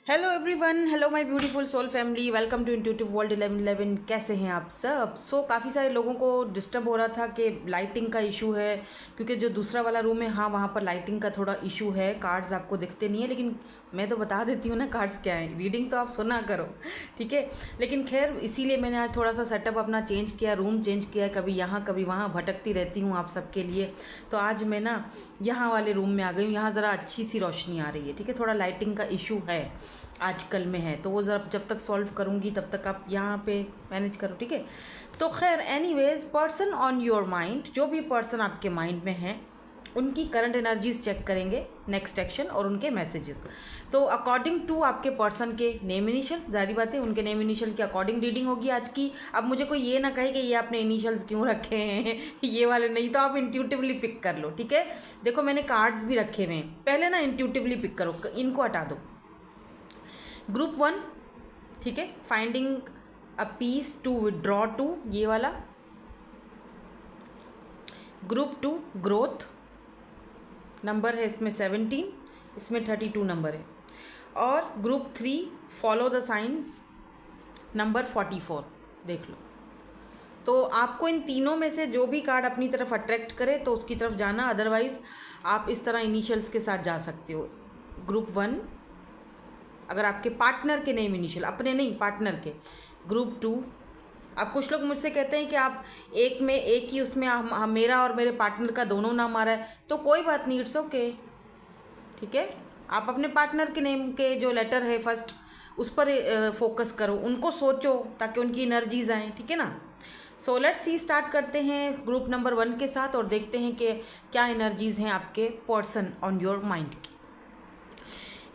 Hello everyone, hello my beautiful soul family, welcome to intuitive world 1111। कैसे हैं आप सब? काफ़ी सारे लोगों को डिस्टर्ब हो रहा था कि लाइटिंग का इशू है, क्योंकि जो दूसरा वाला रूम है, हाँ, वहाँ पर लाइटिंग का थोड़ा इशू है। कार्ड्स आपको दिखते नहीं है, लेकिन मैं तो बता देती हूँ ना कार्ड्स क्या हैं। रीडिंग तो आप सुना करो, ठीक है। लेकिन खैर, इसीलिए मैंने आज थोड़ा सा सेटअप अपना चेंज किया, रूम चेंज किया, कभी यहाँ कभी वहाँ भटकती रहती हूँ आप सबके लिए। तो आज मैं ना यहाँ वाले रूम में आ गई हूँ। यहाँ ज़रा अच्छी सी रोशनी आ रही है, ठीक है। थोड़ा लाइटिंग का इशू है आजकल में है, तो वो जब तक सॉल्व करूँगी तब तक आप यहाँ पे मैनेज करो, ठीक है। तो खैर, anyways, person on your mind, जो भी पर्सन आपके माइंड में है, उनकी करंट एनर्जीज चेक करेंगे, नेक्स्ट एक्शन और उनके मैसेजेस। तो अकॉर्डिंग टू आपके पर्सन के नेम इनिशियल, जारी बात है उनके नेम इनिशियल के अकॉर्डिंग रीडिंग होगी आज की। अब मुझे कोई ये ना कहे कि ये आपने इनिशियल्स क्यों रखे हैं ये वाले नहीं, तो आप इंट्यूटिवली पिक कर लो, ठीक है। देखो, मैंने कार्ड्स भी रखे हुए हैं, पहले ना इंट्यूटिवली पिक करो, इनको हटा दो। ग्रुप 1, ठीक है, finding a peace to withdraw to, ये वाला। ग्रुप 2, ग्रोथ, नंबर है इसमें 17, इसमें 32 नंबर है। और group 3, follow the science, number 44, देख लो। तो आपको इन तीनों में से जो भी कार्ड अपनी तरफ अट्रैक्ट करे तो उसकी तरफ जाना, अदरवाइज आप इस तरह इनिशियल्स के साथ जा सकते हो। ग्रुप 1 अगर आपके पार्टनर के नेम इनिशियल, अपने नहीं पार्टनर के। ग्रुप 2, अब कुछ लोग मुझसे कहते हैं कि आप एक ही उसमें मेरा और मेरे पार्टनर का दोनों नाम आ रहा है, तो कोई बात नहीं, इट्स ओके, ठीक है। आप अपने पार्टनर के नेम के जो लेटर है फर्स्ट, उस पर फोकस करो, उनको सोचो ताकि उनकी एनर्जीज आएँ, ठीक है ना। सो लेट्स सी, स्टार्ट करते हैं ग्रुप नंबर 1 के साथ और देखते हैं कि क्या एनर्जीज हैं आपके पर्सन ऑन योर माइंड की।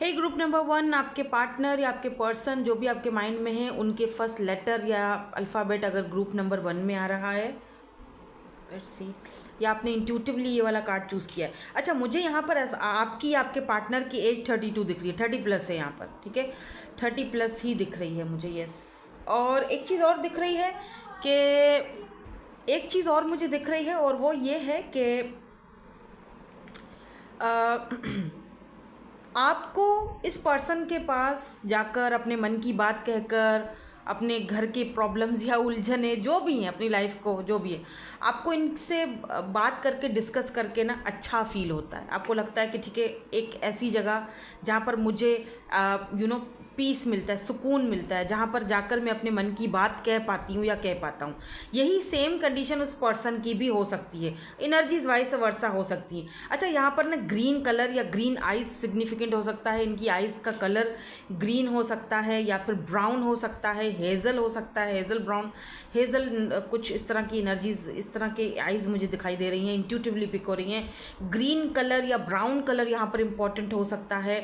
हे ग्रुप नंबर 1, आपके पार्टनर या आपके पर्सन जो भी आपके माइंड में है, उनके फर्स्ट लेटर या अल्फ़ाबेट अगर ग्रुप नंबर 1 में आ रहा है, लेट्स सी, या आपने इंट्यूटिवली ये वाला कार्ड चूज़ किया है। अच्छा, मुझे यहाँ पर आपकी आपके पार्टनर की एज 32 दिख रही है, 30+ है यहाँ पर, ठीक है। 30+ ही दिख रही है मुझे, यस। और एक चीज़ और दिख रही है कि मुझे दिख रही है, और वो ये है कि आपको इस पर्सन के पास जाकर अपने मन की बात कहकर, अपने घर के प्रॉब्लम्स या उलझने जो भी हैं अपनी लाइफ को, जो भी है, आपको इनसे बात करके, डिस्कस करके ना अच्छा फील होता है। आपको लगता है कि ठीक है, एक ऐसी जगह जहाँ पर मुझे पीस मिलता है, सुकून मिलता है, जहाँ पर जाकर मैं अपने मन की बात कह पाती हूँ या कह पाता हूँ। यही सेम कंडीशन उस पर्सन की भी हो सकती है, एनर्जीज वाइस वर्सा हो सकती है। अच्छा, यहाँ पर ना ग्रीन कलर या ग्रीन आइज सिग्निफिकेंट हो सकता है, इनकी आइज़ का कलर ग्रीन हो सकता है या फिर ब्राउन हो सकता है, हेज़ल हो सकता है, हेज़ल ब्राउन, हेज़ल, कुछ इस तरह की एनर्जीज, इस तरह के आइज़ मुझे दिखाई दे रही हैं, इंट्यूटिवली पिक हो रही हैं। ग्रीन कलर या ब्राउन कलर यहाँ पर इंपॉर्टेंट हो सकता है।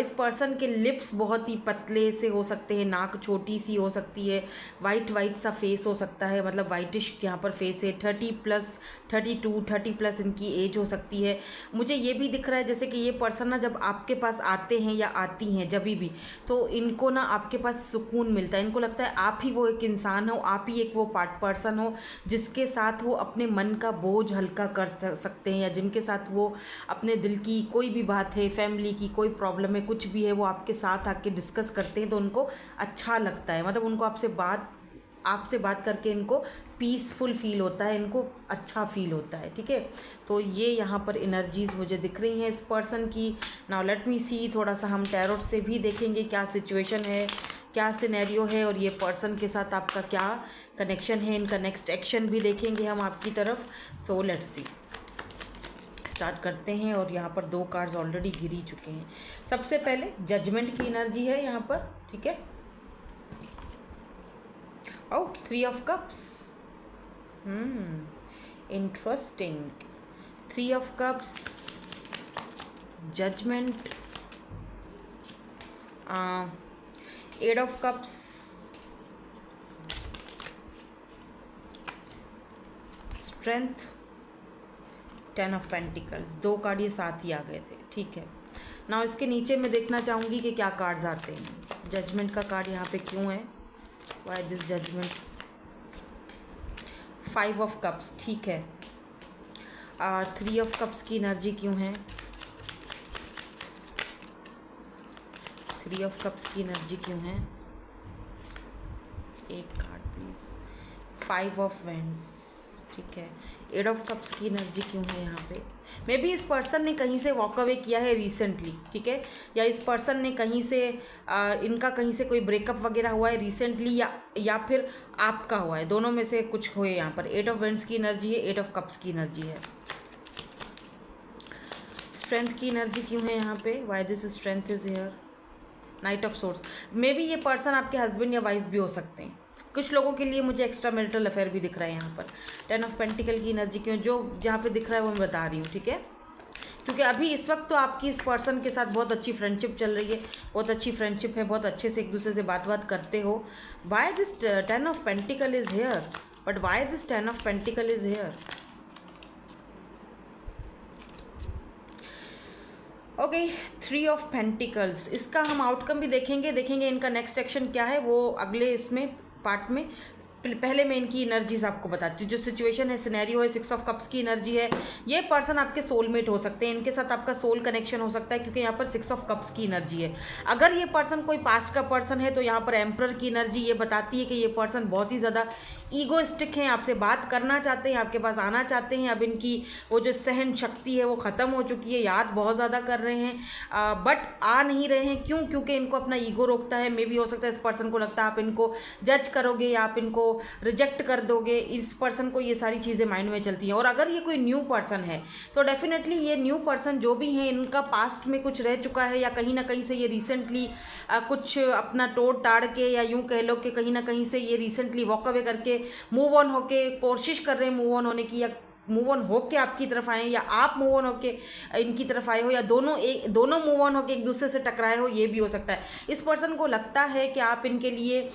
इस पर्सन के लिप्स बहुत ही पतले से हो सकते हैं, नाक छोटी सी हो सकती है, वाइट सा फेस हो सकता है, मतलब वाइटिश यहाँ पर फेस है। 30+, 32, 30+ इनकी एज हो सकती है। मुझे ये भी दिख रहा है जैसे कि ये पर्सन ना जब आपके पास आते हैं या आती हैं जब भी, तो इनको ना आपके पास सुकून मिलता है। इनको लगता है आप ही वो एक इंसान हो, आप ही एक वो पर्सन हो जिसके साथ वो अपने मन का बोझ हल्का कर सकते हैं, या जिनके साथ वो अपने दिल की कोई भी बात है, फैमिली की कोई प्रॉब्लम है, कुछ भी है, वो आपके साथ आके डिस्कस करते हैं, तो उनको अच्छा लगता है। मतलब उनको आपसे बात करके इनको पीसफुल फील होता है, इनको अच्छा फील होता है, ठीक है। तो ये यहाँ पर एनर्जीज़ मुझे दिख रही हैं इस पर्सन की। नाउ लेट मी सी, थोड़ा सा हम टैरोट से भी देखेंगे क्या सिचुएशन है, क्या सिनेरियो है, और ये पर्सन के साथ आपका क्या कनेक्शन है। इनका नेक्स्ट एक्शन भी देखेंगे हम आपकी तरफ। सो लेट्स सी, स्टार्ट करते हैं। और यहाँ पर 2 कार्ड्स ऑलरेडी गिर ही चुके हैं। सबसे पहले जजमेंट की एनर्जी है यहाँ पर, ठीक है। Oh, 3 of Cups. Interesting. 3 of Cups, Judgment, 8 of Cups, Strength, 10 of Pentacles। 2 card ये साथ ही आ गए थे, ठीक है। ना इसके नीचे मैं देखना चाहूँगी कि क्या कार्ड्स आते हैं। जजमेंट का कार्ड यहाँ पे क्यों है? Why this judgement? 5 of Cups, ठीक है। 3 of Cups की एनर्जी क्यों है? 3 ऑफ कप्स की एनर्जी क्यों है? एक कार्ड प्लीज। 5 ऑफ वैंड्स, ठीक है। 8 ऑफ कप्स की एनर्जी क्यों है यहाँ पे? मे बी इस पर्सन ने कहीं से वॉक अवे किया है रिसेंटली, ठीक है, या इस पर्सन ने कहीं से इनका कहीं से कोई ब्रेकअप वगैरह हुआ है रिसेंटली, या फिर आपका हुआ है, दोनों में से कुछ हुए। यहाँ पर 8 ऑफ वैंड्स की एनर्जी है, 8 ऑफ कप्स की एनर्जी है। स्ट्रेंथ की एनर्जी क्यों है यहाँ पे? Why this strength is here? Night of source. May be ये पर्सन आपके हस्बैंड या वाइफ भी हो सकते हैं। कुछ लोगों के लिए मुझे एक्स्ट्रा मैरिटल अफेयर भी दिख रहा है यहाँ पर। 10 ऑफ पेंटिकल की एनर्जी क्यों? जो जहाँ पे दिख रहा है वो मैं बता रही हूँ, ठीक है, क्योंकि अभी इस वक्त तो आपकी इस पर्सन के साथ बहुत अच्छी फ्रेंडशिप चल रही है, बहुत अच्छी फ्रेंडशिप है, बहुत अच्छे से एक दूसरे से बात करते हो। Why this 10 of pentacle is here? But why this 10 of pentacle is here? Okay, 3 of pentacles. इसका हम आउटकम भी देखेंगे इनका नेक्स्ट एक्शन क्या है वो अगले इसमें पार्ट में। पहले मैं इनकी एनर्जीज आपको बताती हूँ। जो सिचुएशन है, सिनेरियो है, 6 ऑफ कप्स की एनर्जी है। ये पर्सन आपके सोलमेट हो सकते हैं, इनके साथ आपका सोल कनेक्शन हो सकता है, क्योंकि यहाँ पर 6 ऑफ कप्स की एनर्जी है। अगर ये पर्सन कोई पास्ट का पर्सन है तो यहाँ पर एम्परर की एनर्जी ये बताती है कि ये पर्सन बहुत ही ज़्यादा ईगोइस्टिक हैं, आपसे बात करना चाहते हैं, आपके पास आना चाहते हैं। अब इनकी वो जो सहन शक्ति है वो ख़त्म हो चुकी है, याद बहुत ज़्यादा कर रहे हैं, बट आ नहीं रहे हैं। क्यों? क्योंकि इनको अपना ईगो रोकता है। मे भी हो सकता है इस पर्सन को लगता है आप इनको जज करोगे या आप इनको रिजेक्ट कर दोगे। इस पर्सन को ये सारी चीज़ें माइंड में चलती हैं। और अगर ये कोई न्यू पर्सन है तो डेफिनेटली ये न्यू पर्सन जो भी है, इनका पास्ट में कुछ रह चुका है, या कहीं ना कहीं से ये रिसेंटली कुछ अपना तोड़ ताड़ के, या यूँ कह लो कि कहीं ना कहीं से ये रिसेंटली वॉक अवे करके मूव ऑन होके कोशिश कर रहे हैं मूव ऑन होने की, या मूव ऑन होके आपकी तरफ आए, या आप मूव ऑन होके इनकी तरफ आए हो, या दोनों मूव ऑन होके एक दूसरे से टकराए हो, ये भी हो सकता है। इस पर्सन को लगता है कि आप इनके लिए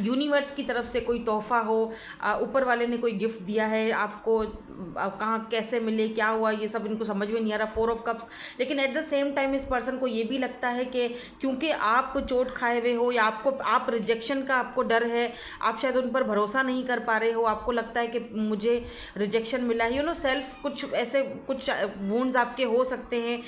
यूनिवर्स की तरफ से कोई तोहफ़ा हो, ऊपर वाले ने कोई गिफ्ट दिया है आपको, कहाँ कैसे मिले, क्या हुआ, ये सब इनको समझ में नहीं आ रहा। 4 ऑफ कप्स। लेकिन एट द सेम टाइम इस पर्सन को ये भी लगता है कि क्योंकि आप चोट खाए हुए हो, या आप रिजेक्शन का आपको डर है, आप शायद उन पर भरोसा नहीं कर पा रहे हो, आपको लगता है कि मुझे रिजेक्शन मिला है, सेल्फ कुछ ऐसे कुछ वुंड्स आपके हो सकते हैं,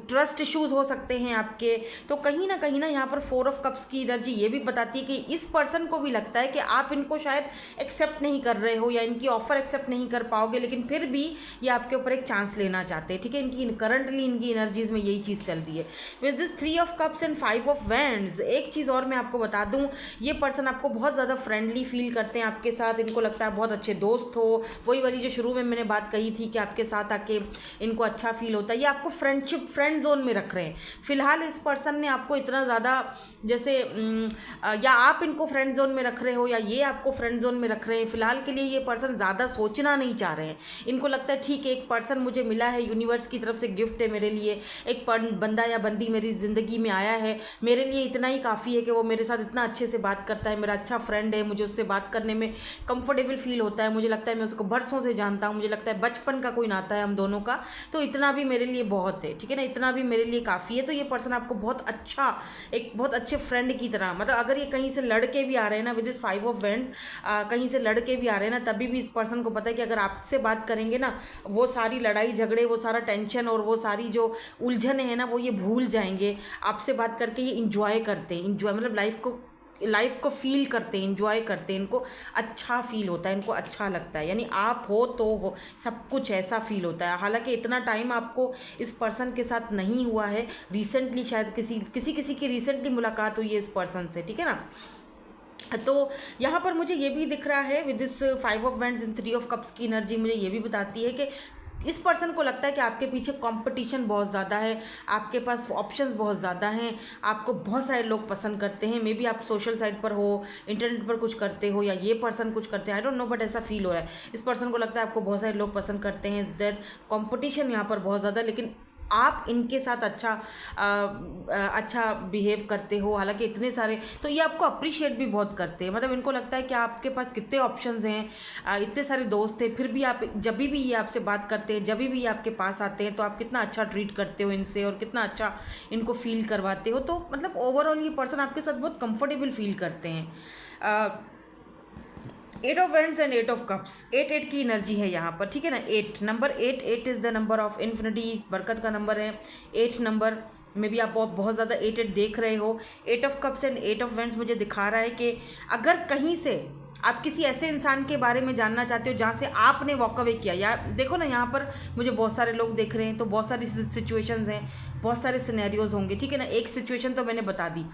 ट्रस्ट इश्यूज हो सकते हैं आपके। तो कहीं ना यहाँ पर 4 ऑफ कप्स की एनर्जी ये भी बताती है कि इस पर्सन को भी लगता है कि आप इनको शायद एक्सेप्ट नहीं कर रहे हो, या इनकी ऑफर एक्सेप्ट नहीं कर पाओगे, लेकिन फिर भी ये आपके ऊपर एक चांस लेना चाहते हैं, ठीक है। इनकी करंटली इनकी एनर्जीज में यही चीज़ चल रही है। With this 3 of cups and 5 of wands, एक चीज़ और मैं आपको बता दूं, ये पर्सन आपको बहुत ज़्यादा फ्रेंडली फील करते हैं आपके साथ। इनको लगता है बहुत अच्छे दोस्त हो, वही वाली जो शुरू में मैंने बात कही थी कि आपके साथ आके इनको अच्छा फील होता है। ये आपको फ्रेंड जोन में रख रहे हैं फिलहाल। इस पर्सन ने आपको इतना ज़्यादा जैसे या आप इनको फ्रेंड जोन में रख रहे हो, या ये आपको फ्रेंड जोन में रख रहे हैं। फिलहाल के लिए ये पर्सन ज़्यादा सोचना नहीं चाह रहे हैं। इनको लगता है ठीक है, एक पर्सन मुझे मिला है, यूनिवर्स की तरफ से गिफ्ट है मेरे लिए, एक बंदा या बंदी मेरी ज़िंदगी में आया है, मेरे लिए इतना ही काफ़ी है कि वो मेरे साथ इतना अच्छे से बात करता है, मेरा अच्छा फ्रेंड है, मुझे उससे बात करने में कंफर्टेबल फील होता है, मुझे लगता है मैं उसको बरसों से जानता हूँ, मुझे लगता है बचपन का कोई नाता है हम दोनों का, तो इतना भी मेरे लिए बहुत है, ठीक है ना, इतना भी मेरे लिए काफ़ी है। तो ये पर्सन आपको बहुत अच्छा, एक बहुत अच्छे फ्रेंड की तरह, मतलब अगर ये कहीं से लड़के भी आ रहे हैं ना, विद इस 5 ऑफ वैंड्स, कहीं से लड़के भी आ रहे हैं ना, तभी भी इस पर्सन को पता है कि अगर आपसे बात करेंगे ना, वो सारी लड़ाई झगड़े, वो सारा टेंशन और वो सारी जो उलझन है ना, वो ये भूल जाएंगे। आपसे बात करके ये इंजॉय करते हैं, इंजॉय मतलब लाइफ को फील करते हैं, इंजॉय करते हैं, इनको अच्छा फील होता है, इनको अच्छा लगता है, यानी आप हो तो हो, सब कुछ ऐसा फील होता है। हालांकि इतना टाइम आपको इस पर्सन के साथ नहीं हुआ है, रिसेंटली शायद किसी की रिसेंटली मुलाकात हुई है इस पर्सन से, ठीक है ना। तो यहाँ पर मुझे ये भी दिख रहा है with this 5 of wands and 3 of cups की एनर्जी मुझे ये भी बताती है कि इस पर्सन को लगता है कि आपके पीछे कंपटीशन बहुत ज़्यादा है, आपके पास ऑप्शंस बहुत ज़्यादा हैं, आपको बहुत सारे लोग पसंद करते हैं। मे बी आप सोशल साइट पर हो, इंटरनेट पर कुछ करते हो, या ये पर्सन कुछ करते हैं, आई डोंट नो, बट ऐसा फील हो रहा है। इस पर्सन को लगता है आपको बहुत सारे लोग पसंद करते हैं, दैट कंपटीशन यहाँ पर बहुत ज़्यादा, लेकिन आप इनके साथ अच्छा बिहेव करते हो। हालांकि इतने सारे, तो ये आपको अप्रिशिएट भी बहुत करते हैं, मतलब इनको लगता है कि आपके पास कितने ऑप्शंस हैं, इतने सारे दोस्त हैं, फिर भी आप जब भी ये आपसे बात करते हैं, जब भी ये आपके पास आते हैं, तो आप कितना अच्छा ट्रीट करते हो इनसे और कितना अच्छा इनको फील करवाते हो। तो मतलब ओवरऑल ये पर्सन आपके साथ बहुत कंफर्टेबल फील करते हैं। Eight of wands and eight of cups, eight eight की एनर्जी है यहाँ पर, ठीक है ना। Eight number, eight eight is the number of infinity, बरकत का नंबर है। एट नंबर में भी आप बहुत ज़्यादा एट एट देख रहे हो। Eight of cups and eight of wands मुझे दिखा रहा है कि अगर कहीं से आप किसी ऐसे इंसान के बारे में जानना चाहते हो जहाँ से आपने वॉक अवे किया, या देखो ना यहाँ पर मुझे बहुत सारे लोग देख रहे हैं, तो बहुत सारी सिचुएशंस हैं, बहुत सारे सिनेरियोज होंगे, ठीक है ना। एक सिचुएशन तो मैंने बता दी।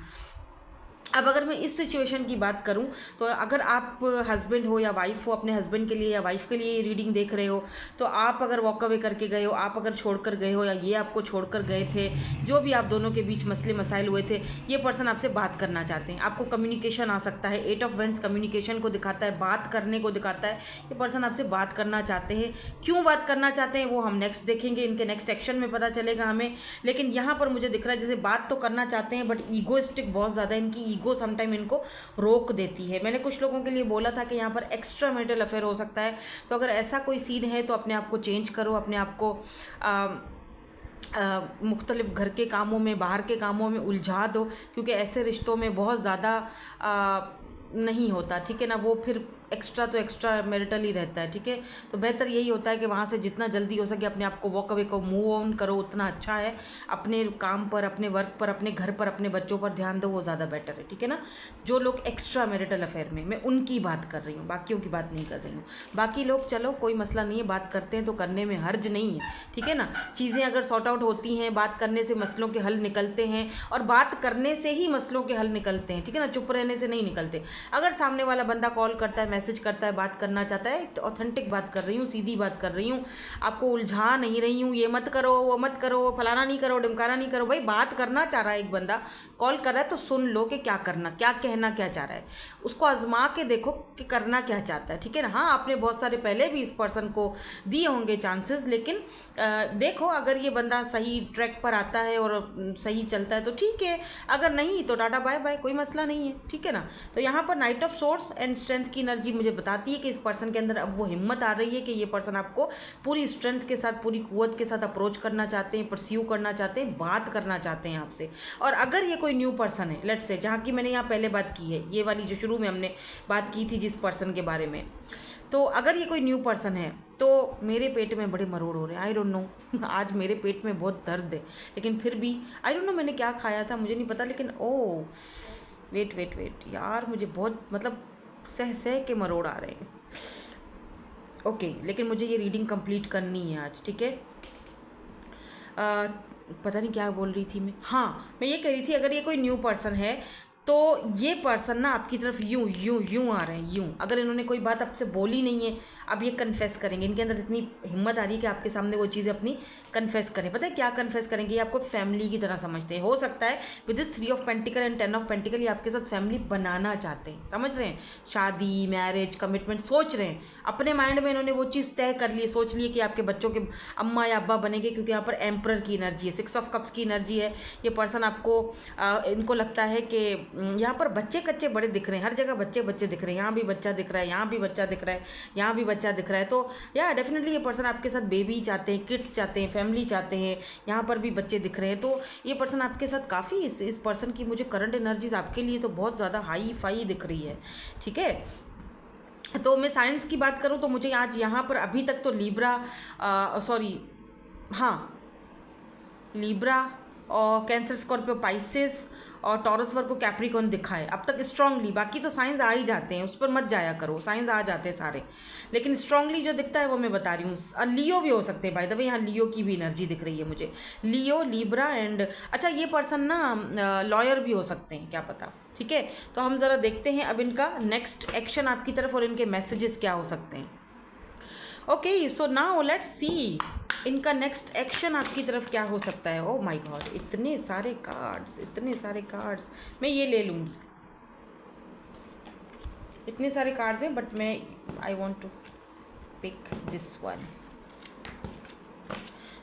अब अगर मैं इस सिचुएशन की बात करूं, तो अगर आप हस्बैंड हो या वाइफ हो, अपने हस्बैंड के लिए या वाइफ के लिए रीडिंग देख रहे हो, तो आप अगर वॉक अवे करके गए हो, आप अगर छोड़कर गए हो, या ये आपको छोड़कर गए थे, जो भी आप दोनों के बीच मसले मसाइल हुए थे, ये पर्सन आपसे बात करना चाहते हैं, आपको कम्युनिकेशन आ सकता है। एट ऑफ वेंड्स कम्युनिकेशन को दिखाता है, बात करने को दिखाता है। ये पर्सन आपसे बात करना चाहते हैं। क्यों बात करना चाहते हैं वो हम नेक्स्ट देखेंगे, इनके नेक्स्ट एक्शन में पता चलेगा हमें। लेकिन यहाँ पर मुझे दिख रहा है जैसे बात तो करना चाहते हैं, बट ईगोइस्टिक बहुत ज़्यादा, इनकी ईगो समटाइम इनको रोक देती है। मैंने कुछ लोगों के लिए बोला था कि यहाँ पर एक्स्ट्रा मैरिटल अफेयर हो सकता है, तो अगर ऐसा कोई सीन है तो अपने आप को चेंज करो, अपने आप को मुख्तलिफ घर के कामों में, बाहर के कामों में उलझा दो, क्योंकि ऐसे रिश्तों में बहुत ज़्यादा नहीं होता, ठीक है ना। वो फिर एक्स्ट्रा तो एक्स्ट्रा मैरिटल ही रहता है, ठीक है। तो बेहतर यही होता है कि वहाँ से जितना जल्दी हो सके अपने आप को वॉक अवे को मूव ऑन करो, उतना अच्छा है। अपने काम पर, अपने वर्क पर, अपने घर पर, अपने बच्चों पर ध्यान दो, वो ज़्यादा बेटर है, ठीक है ना। जो लोग एक्स्ट्रा मैरिटल अफेयर में, मैं उनकी बात कर रही हूँ, बाकियों की बात नहीं कर रही हूँ। बाकी लोग चलो कोई मसला नहीं है, बात करते हैं तो करने में हर्ज नहीं है, ठीक है ना। चीज़ें अगर सॉर्ट आउट होती हैं, बात करने से मसलों के हल निकलते हैं, और बात करने से ही मसलों के हल निकलते हैं, ठीक है ना। चुप रहने से नहीं निकलते। अगर सामने वाला बंदा कॉल करता है, मैसेज करता है, बात करना चाहता है, तो ऑथेंटिक बात कर रही हूँ, सीधी बात कर रही हूँ, आपको उलझा नहीं रही हूँ, ये मत करो, वो मत करो, फलाना नहीं करो, ढिमकाना नहीं करो। भाई बात करना चाह रहा है एक बंदा, कॉल कर रहा है, तो सुन लो कि क्या करना, क्या कहना क्या चाह रहा है, उसको आजमा के देखो कि करना क्या चाहता है, ठीक है ना। हाँ, आपने बहुत सारे पहले भी इस पर्सन को दिए होंगे चांसेस, लेकिन देखो अगर ये बंदा सही ट्रैक पर आता है और सही चलता है तो ठीक है, अगर नहीं तो टाटा बाय बाय, कोई मसला नहीं है, ठीक है ना। तो यहाँ पर night of source and strength की एनर्जी मुझे बताती है कि इस पर्सन के अंदर अब वो हिम्मत आ रही है कि ये पर्सन आपको पूरी स्ट्रेंथ के साथ, पूरी कुव्वत के साथ अप्रोच करना चाहते हैं, परस्यू करना चाहते हैं, बात करना चाहते हैं आपसे। और अगर ये कोई न्यू पर्सन है, लेट्स से, जहाँ की मैंने यहाँ पहले बात की है, ये वाली जो शुरू में हमने बात की थी जिस पर्सन के बारे में, तो अगर ये कोई न्यू पर्सन है तो मेरे पेट में बड़े मरोड़ हो रहे हैं। आई डोंट नो, आज मेरे पेट में बहुत दर्द है, लेकिन फिर भी आई डोंट नो मैंने क्या खाया था, मुझे नहीं पता, लेकिन ओह वेट यार, मुझे बहुत मतलब सह के मरोड़ आ रहे हैं। ओके, लेकिन मुझे ये रीडिंग कंप्लीट करनी है आज, ठीक है। पता नहीं क्या बोल रही थी मैं। हाँ, मैं ये कह रही थी अगर ये कोई न्यू पर्सन है तो ये पर्सन ना आपकी तरफ यूं यूं यूं आ रहे हैं, यूं। अगर इन्होंने कोई बात आपसे बोली नहीं है, अब ये कन्फेस करेंगे, इनके अंदर इतनी हिम्मत आ रही है कि आपके सामने वो चीज़ें अपनी कन्फेस करें। पता है क्या कन्फेस करेंगे? ये आपको फैमिली की तरह समझते हैं। हो सकता है with this 3 of pentacle and 10 of pentacle ये आपके साथ फैमिली बनाना चाहते हैं, समझ रहे हैं, शादी, मैरिज, कमिटमेंट सोच रहे हैं। अपने माइंड में इन्होंने वो चीज़ तय कर ली है, सोच लिए कि आपके बच्चों के अम्मा या अब्बा बनेंगे, क्योंकि यहाँ पर एम्परर की एनर्जी है, 6 ऑफ कप्स की एनर्जी है। ये पर्सन आपको इनको लगता है कि यहाँ पर बच्चे कच्चे बड़े दिख रहे हैं, हर जगह बच्चे बच्चे दिख रहे हैं, यहाँ भी बच्चा दिख रहा है, यहाँ भी बच्चा दिख रहा है, यहाँ भी बच्चा दिख रहा है। तो या डेफिनेटली ये पर्सन आपके साथ बेबी चाहते हैं, किड्स चाहते हैं, फैमिली चाहते हैं, यहाँ पर भी बच्चे दिख रहे हैं। तो ये पर्सन आपके साथ काफ़ी, इस पर्सन की मुझे करंट एनर्जीज आपके लिए तो बहुत ज़्यादा हाई फाई दिख रही है, ठीक है। तो मैं साइंस की बात करूँ तो मुझे आज यहाँ पर अभी तक तो लिब्रा और कैंसर, स्कॉर्पियो, पाइसेस और टॉरस वर्ग को कैप्रिकॉर्न दिखा है अब तक स्ट्रांगली। बाकी तो साइंस आ ही जाते हैं, उस पर मत जाया करो, साइंस आ जाते हैं सारे, लेकिन स्ट्रांगली जो दिखता है वो मैं बता रही हूँ। लियो भी हो सकते हैं, बाय द वे यहाँ लियो की भी एनर्जी दिख रही है मुझे, लियो, लिब्रा एंड अच्छा ये पर्सन ना लॉयर भी हो सकते हैं, क्या पता, ठीक है। तो हम ज़रा देखते हैं अब इनका नेक्स्ट एक्शन आपकी तरफ और इनके मैसेजेस क्या हो सकते हैं। Okay, so now let's see इनका नेक्स्ट एक्शन आपकी तरफ क्या हो सकता है। ओह माय गॉड, इतने सारे कार्ड्स, मैं ये ले लूँगी, इतने सारे कार्ड्स हैं, बट मैं I want to pick this one,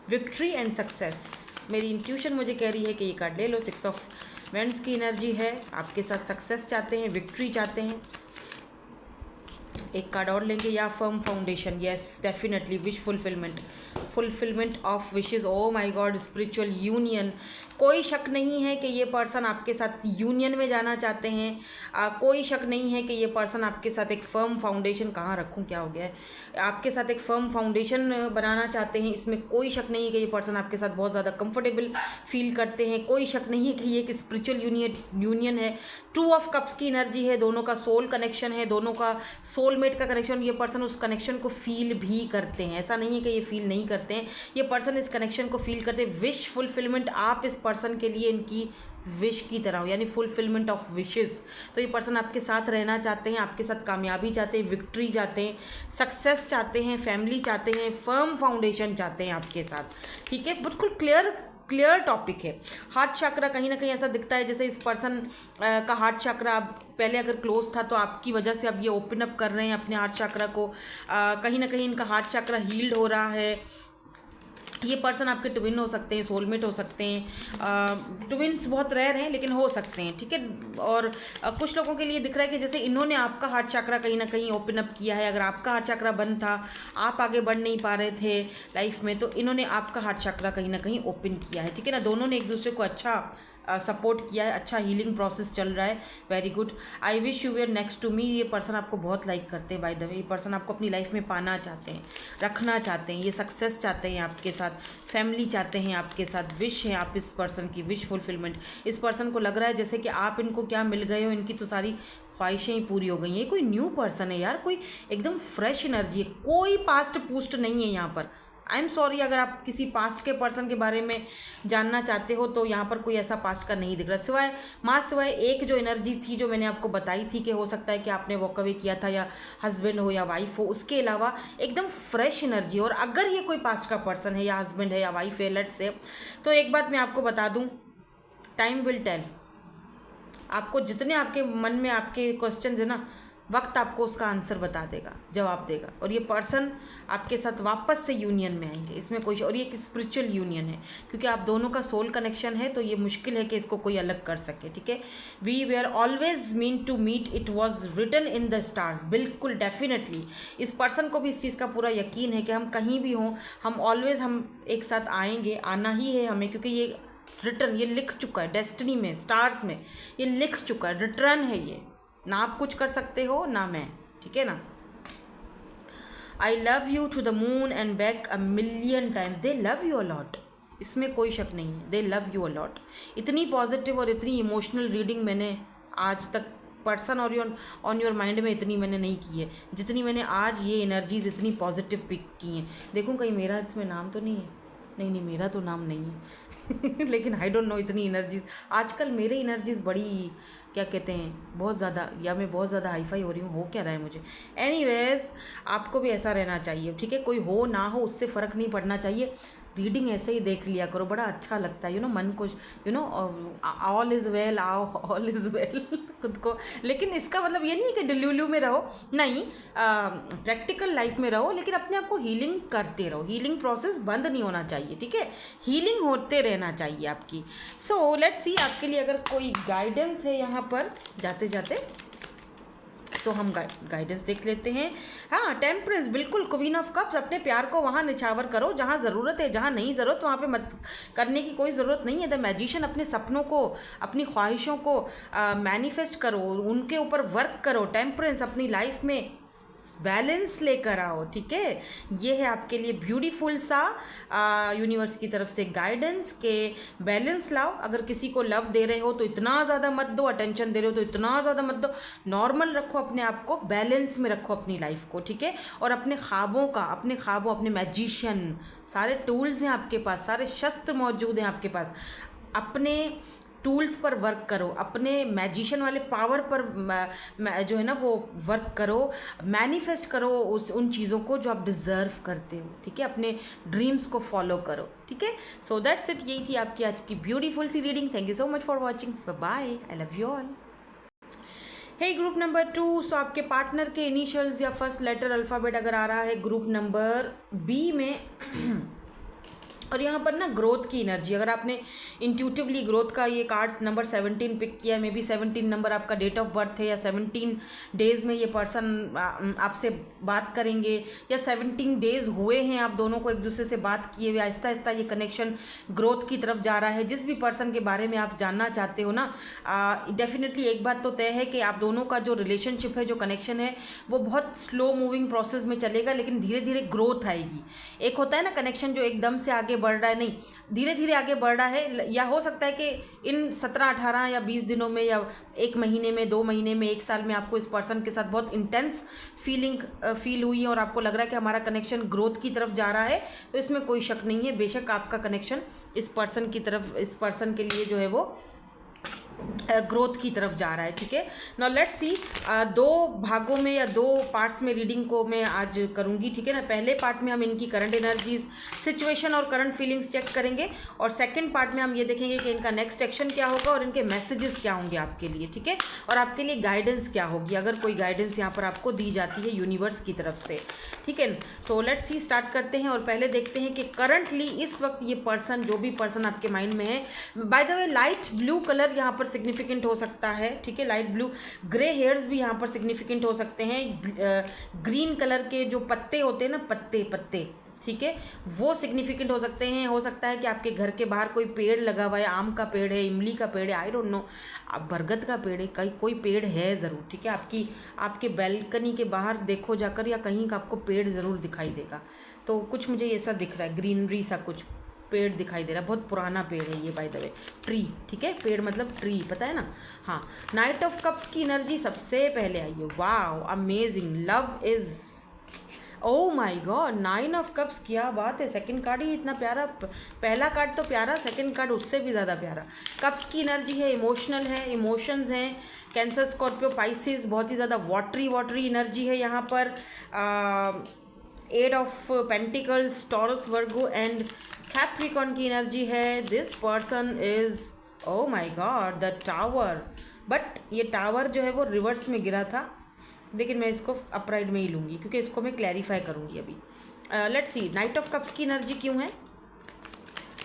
victory and success. मेरी इंट्यूशन मुझे कह रही है कि ये कार्ड ले लो। 6 ऑफ वेंड्स की एनर्जी है, आपके साथ सक्सेस चाहते हैं, विक्ट्री चाहते हैं, एक कार्ड और लेंगे, या firm foundation, yes definitely wish fulfilment of wishes. O my God, spiritual union. कोई शक नहीं है कि ये पर्सन आपके साथ यूनियन में जाना चाहते हैं। कोई शक नहीं है कि ये पर्सन आपके साथ एक फर्म फाउंडेशन, कहाँ रखूँ, क्या हो गया है, आपके साथ एक फर्म फाउंडेशन बनाना चाहते हैं। इसमें कोई शक नहीं है कि ये पर्सन आपके साथ बहुत ज़्यादा कंफर्टेबल फील करते हैं। कोई शक नहीं है कि ये एक स्पिरिचुअल यूनियन है। 2 ऑफ कप्स की एनर्जी है, दोनों का सोल कनेक्शन है, दोनों का सोलमेट का कनेक्शन। ये पर्सन उस कनेक्शन को फील भी करते हैं, ऐसा नहीं है कि ये फील नहीं करते हैं, ये पर्सन इस कनेक्शन को फील करते हैं। विश फुलफिलमेंट, आप इस पर्सन के लिए इनकी विश की तरह हो, यानी फुलफिलमेंट ऑफ विशेस। तो ये पर्सन आपके साथ रहना चाहते हैं, आपके साथ कामयाबी चाहते हैं, विक्ट्री चाहते हैं, सक्सेस चाहते हैं, फैमिली चाहते हैं, फर्म फाउंडेशन चाहते हैं आपके साथ, ठीक है। बिल्कुल क्लियर टॉपिक है। हार्ट चक्रा कहीं ना कहीं ऐसा दिखता है जैसे इस पर्सन का हार्ट चक्रा पहले अगर क्लोज था तो आपकी वजह से अब ये ओपन अप कर रहे हैं अपने हार्ट चक्रा को। कहीं ना कहीं इनका हार्ट चक्रा हील्ड हो रहा है। ये पर्सन आपके ट्विन हो सकते हैं, सोलमेट हो सकते हैं। ट्विन्स बहुत रेयर हैं लेकिन हो सकते हैं, ठीक है। और कुछ लोगों के लिए दिख रहा है कि जैसे इन्होंने आपका हार्ट चक्रा कहीं ना कहीं ओपन अप किया है। अगर आपका हार्ट चक्रा बंद था, आप आगे बढ़ नहीं पा रहे थे लाइफ में, तो इन्होंने आपका हार्ट चक्रा कहीं ना कहीं ओपन किया है, ठीक है ना। दोनों ने एक दूसरे को अच्छा सपोर्ट किया है, अच्छा हीलिंग प्रोसेस चल रहा है, very good. I wish you were next to me. ये पर्सन आपको बहुत लाइक करते हैं बाय द वे। ये पर्सन आपको अपनी लाइफ में पाना चाहते हैं, रखना चाहते हैं, ये सक्सेस चाहते हैं आपके साथ, फैमिली चाहते हैं आपके साथ, विश है आप इस पर्सन की, विश फुलफिलमेंट। इस पर्सन को लग रहा है जैसे कि आप इनको क्या मिल गए हो, इनकी तो सारी ख्वाहिशें ही पूरी हो गई हैं। ये कोई न्यू पर्सन है यार, कोई एकदम फ्रेश एनर्जी है, कोई पास्ट पूस्ट नहीं है यहाँ पर। आई एम सॉरी, अगर आप किसी पास्ट के पर्सन के बारे में जानना चाहते हो तो यहाँ पर कोई ऐसा पास्ट का नहीं दिख रहा, सिवाय एक जो एनर्जी थी जो मैंने आपको बताई थी कि हो सकता है कि आपने वॉक अवे किया था, या हस्बैंड हो या वाइफ हो, उसके अलावा एकदम फ्रेश एनर्जी। और अगर ये कोई पास्ट का पर्सन है, या हस्बैंड है या वाइफ है, लेट्स से, तो एक बात मैं आपको बता दूँ, टाइम विल टेल। आपको जितने आपके मन में आपके क्वेश्चन है ना, वक्त आपको उसका आंसर बता देगा, जवाब देगा। और ये पर्सन आपके साथ वापस से यूनियन में आएंगे, इसमें कोई, और ये एक स्पिरिचुअल यूनियन है क्योंकि आप दोनों का सोल कनेक्शन है, तो ये मुश्किल है कि इसको कोई अलग कर सके, ठीक है। We were always meant to meet, it was written in the stars. बिल्कुल डेफिनेटली इस पर्सन को भी इस चीज़ का पूरा यकीन है कि हम कहीं भी हों, हम ऑलवेज हम एक साथ आएंगे, आना ही है हमें, क्योंकि ये रिटर्न, ये लिख चुका है डेस्टिनी में, स्टार्स में ये लिख चुका है, रिटर्न है ये, ना आप कुछ कर सकते हो ना मैं, ठीक है ना। I love you to the moon and back a million times. They love you a lot, इसमें कोई शक नहीं है, दे लव यू अलॉट। इतनी पॉजिटिव और इतनी इमोशनल रीडिंग मैंने आज तक पर्सन और ऑन योर माइंड में इतनी मैंने नहीं की है जितनी मैंने आज ये एनर्जीज इतनी पॉजिटिव पिक की हैं। देखूँ कहीं मेरा इसमें नाम तो नहीं है, नहीं मेरा तो नाम नहीं है लेकिन आई डोंट नो, इतनी एनर्जीज आजकल मेरे एनर्जीज बड़ी, क्या कहते हैं, बहुत ज़्यादा, या मैं बहुत ज़्यादा हाईफाई हो रही हूँ, हो क्या रहा है मुझे। एनीवेज आपको भी ऐसा रहना चाहिए, ठीक है। कोई हो ना हो उससे फ़र्क नहीं पड़ना चाहिए। रीडिंग ऐसे ही देख लिया करो, बड़ा अच्छा लगता है, मन को, all is well, all is well खुद को। लेकिन इसका मतलब ये नहीं है कि डिल्यूल्यू में रहो, नहीं, प्रैक्टिकल लाइफ में रहो, लेकिन अपने आप को हीलिंग करते रहो। हीलिंग प्रोसेस बंद नहीं होना चाहिए, ठीक है, हीलिंग होते रहना चाहिए आपकी। सो लेट्स सी आपके लिए अगर कोई गाइडेंस है यहाँ पर जाते जाते, तो हम गाइडेंस देख लेते हैं। हाँ, टेम्परेंस, बिल्कुल क्वीन ऑफ कप्स। अपने प्यार को वहाँ निछावर करो जहाँ ज़रूरत है, जहाँ नहीं ज़रूरत वहाँ पे मत करने की कोई ज़रूरत नहीं है। द मैजिशियन, अपने सपनों को, अपनी ख्वाहिशों को मैनिफेस्ट करो, उनके ऊपर वर्क करो। टेम्परेंस, अपनी लाइफ में बैलेंस लेकर आओ, ठीक है। ये है आपके लिए ब्यूटीफुल सा यूनिवर्स की तरफ से गाइडेंस के बैलेंस लाओ। अगर किसी को लव दे रहे हो तो इतना ज़्यादा मत दो, अटेंशन दे रहे हो तो इतना ज़्यादा मत दो, नॉर्मल रखो अपने आप को, बैलेंस में रखो अपनी लाइफ को, ठीक है। और अपने ख्वाबों का, अपने मैजिशियन, सारे टूल्स हैं आपके पास, सारे शस्त्र मौजूद हैं आपके पास। अपने टूल्स पर वर्क करो, अपने मैजिशियन वाले पावर पर जो है ना वो वर्क करो, मैनिफेस्ट करो उन चीज़ों को जो आप डिज़र्व करते हो, ठीक है। अपने ड्रीम्स को फॉलो करो, ठीक है। सो दैट्स इट, यही थी आपकी आज की ब्यूटीफुल सी reading. Thank you so much for watching, bye, I love you all. Hey group number 2, so आपके पार्टनर के इनिशियल्स या फर्स्ट लेटर अल्फ़ाबेट अगर आ रहा है ग्रुप नंबर बी में और यहाँ पर ना ग्रोथ की एनर्जी, अगर आपने इंट्यूटिवली ग्रोथ का ये कार्ड्स नंबर 17 पिक किया है, मे बी 17 नंबर आपका डेट ऑफ बर्थ है, या 17 डेज़ में ये पर्सन आपसे बात करेंगे, या 17 डेज़ हुए हैं आप दोनों को एक दूसरे से बात किए हुए, आहिस्ता आहिस्ता ये कनेक्शन ग्रोथ की तरफ जा रहा है। जिस भी पर्सन के बारे में आप जानना चाहते हो ना, डेफिनेटली एक बात तो तय है कि आप दोनों का जो रिलेशनशिप है, जो कनेक्शन है, वो बहुत स्लो मूविंग प्रोसेस में चलेगा, लेकिन धीरे धीरे ग्रोथ आएगी। एक होता है ना कनेक्शन जो एकदम से आगे बढ़ रहा है, नहीं, धीरे धीरे आगे बढ़ रहा है। या हो सकता है कि इन 17, 18 या 20 दिनों में, या 1 महीने में, 2 महीने में, 1 साल में आपको इस पर्सन के साथ बहुत इंटेंस फील हुई है और आपको लग रहा है कि हमारा कनेक्शन ग्रोथ की तरफ जा रहा है। तो इसमें कोई शक नहीं है, बेशक आपका कनेक्शन इस पर्सन की तरफ, इस पर्सन के लिए जो है वो ग्रोथ की तरफ जा रहा है। ठीक है, नाउ लेट्स सी, 2 भागों में या 2 पार्ट्स में रीडिंग को मैं आज करूंगी। ठीक है ना, पहले पार्ट में हम इनकी करंट एनर्जीज, सिचुएशन और करंट फीलिंग्स चेक करेंगे, और सेकंड पार्ट में हम ये देखेंगे कि इनका नेक्स्ट एक्शन क्या होगा और इनके मैसेजेस क्या होंगे आपके लिए। ठीक है, और आपके लिए गाइडेंस क्या होगी, अगर कोई गाइडेंस यहाँ पर आपको दी जाती है यूनिवर्स की तरफ से। ठीक है, तो लेट्स सी, स्टार्ट करते हैं। और पहले देखते हैं कि करंटली इस वक्त ये पर्सन, जो भी पर्सन आपके माइंड में है, by the way light blue colour यहाँ पर सिग्निफिकेंट हो सकता है। ठीक है, लाइट ब्लू, ग्रे हेयर्स भी यहाँ पर सिग्निफिकेंट हो सकते हैं। ग्रीन कलर के जो पत्ते होते हैं ना, पत्ते, ठीक है, वो सिग्निफिकेंट हो सकते हैं। हो सकता है कि आपके घर के बाहर कोई पेड़ लगा हुआ है, आम का पेड़ है, इमली का पेड़ है, आई डोंट नो, बरगद का पेड़ है, कोई पेड़ है ज़रूर। ठीक है, आपके बैल्कनी के बाहर देखो जाकर, या कहीं का आपको पेड़ ज़रूर दिखाई देगा। तो कुछ मुझे ऐसा दिख रहा है, ग्रीनरी सा कुछ पेड़ दिखाई दे रहा है, बहुत पुराना पेड़ है ये, बाय द वे, ट्री। ठीक है, पेड़ मतलब ट्री, पता है ना। हाँ, नाइट ऑफ कप्स की एनर्जी सबसे पहले आई है। Wow, amazing, love is, oh my God, 9 of cups, क्या बात है। सेकंड कार्ड ही इतना प्यारा, पहला कार्ड तो प्यारा, सेकंड कार्ड उससे भी ज़्यादा प्यारा। कप्स की एनर्जी है, इमोशनल है, इमोशंस हैं, कैंसर, स्कॉर्पियो, पाइसिस, बहुत ही ज़्यादा वाटरी एनर्जी है यहाँ पर। 8 of pentacles, taurus, Virgo and Capricorn की एनर्जी है। This person is, oh my God, the tower. But ये टावर जो है वो रिवर्स में गिरा था, लेकिन मैं इसको अपराइट में ही लूँगी, क्योंकि इसको मैं क्लैरिफाई करूँगी अभी। Let's see, knight of cups की एनर्जी क्यों है,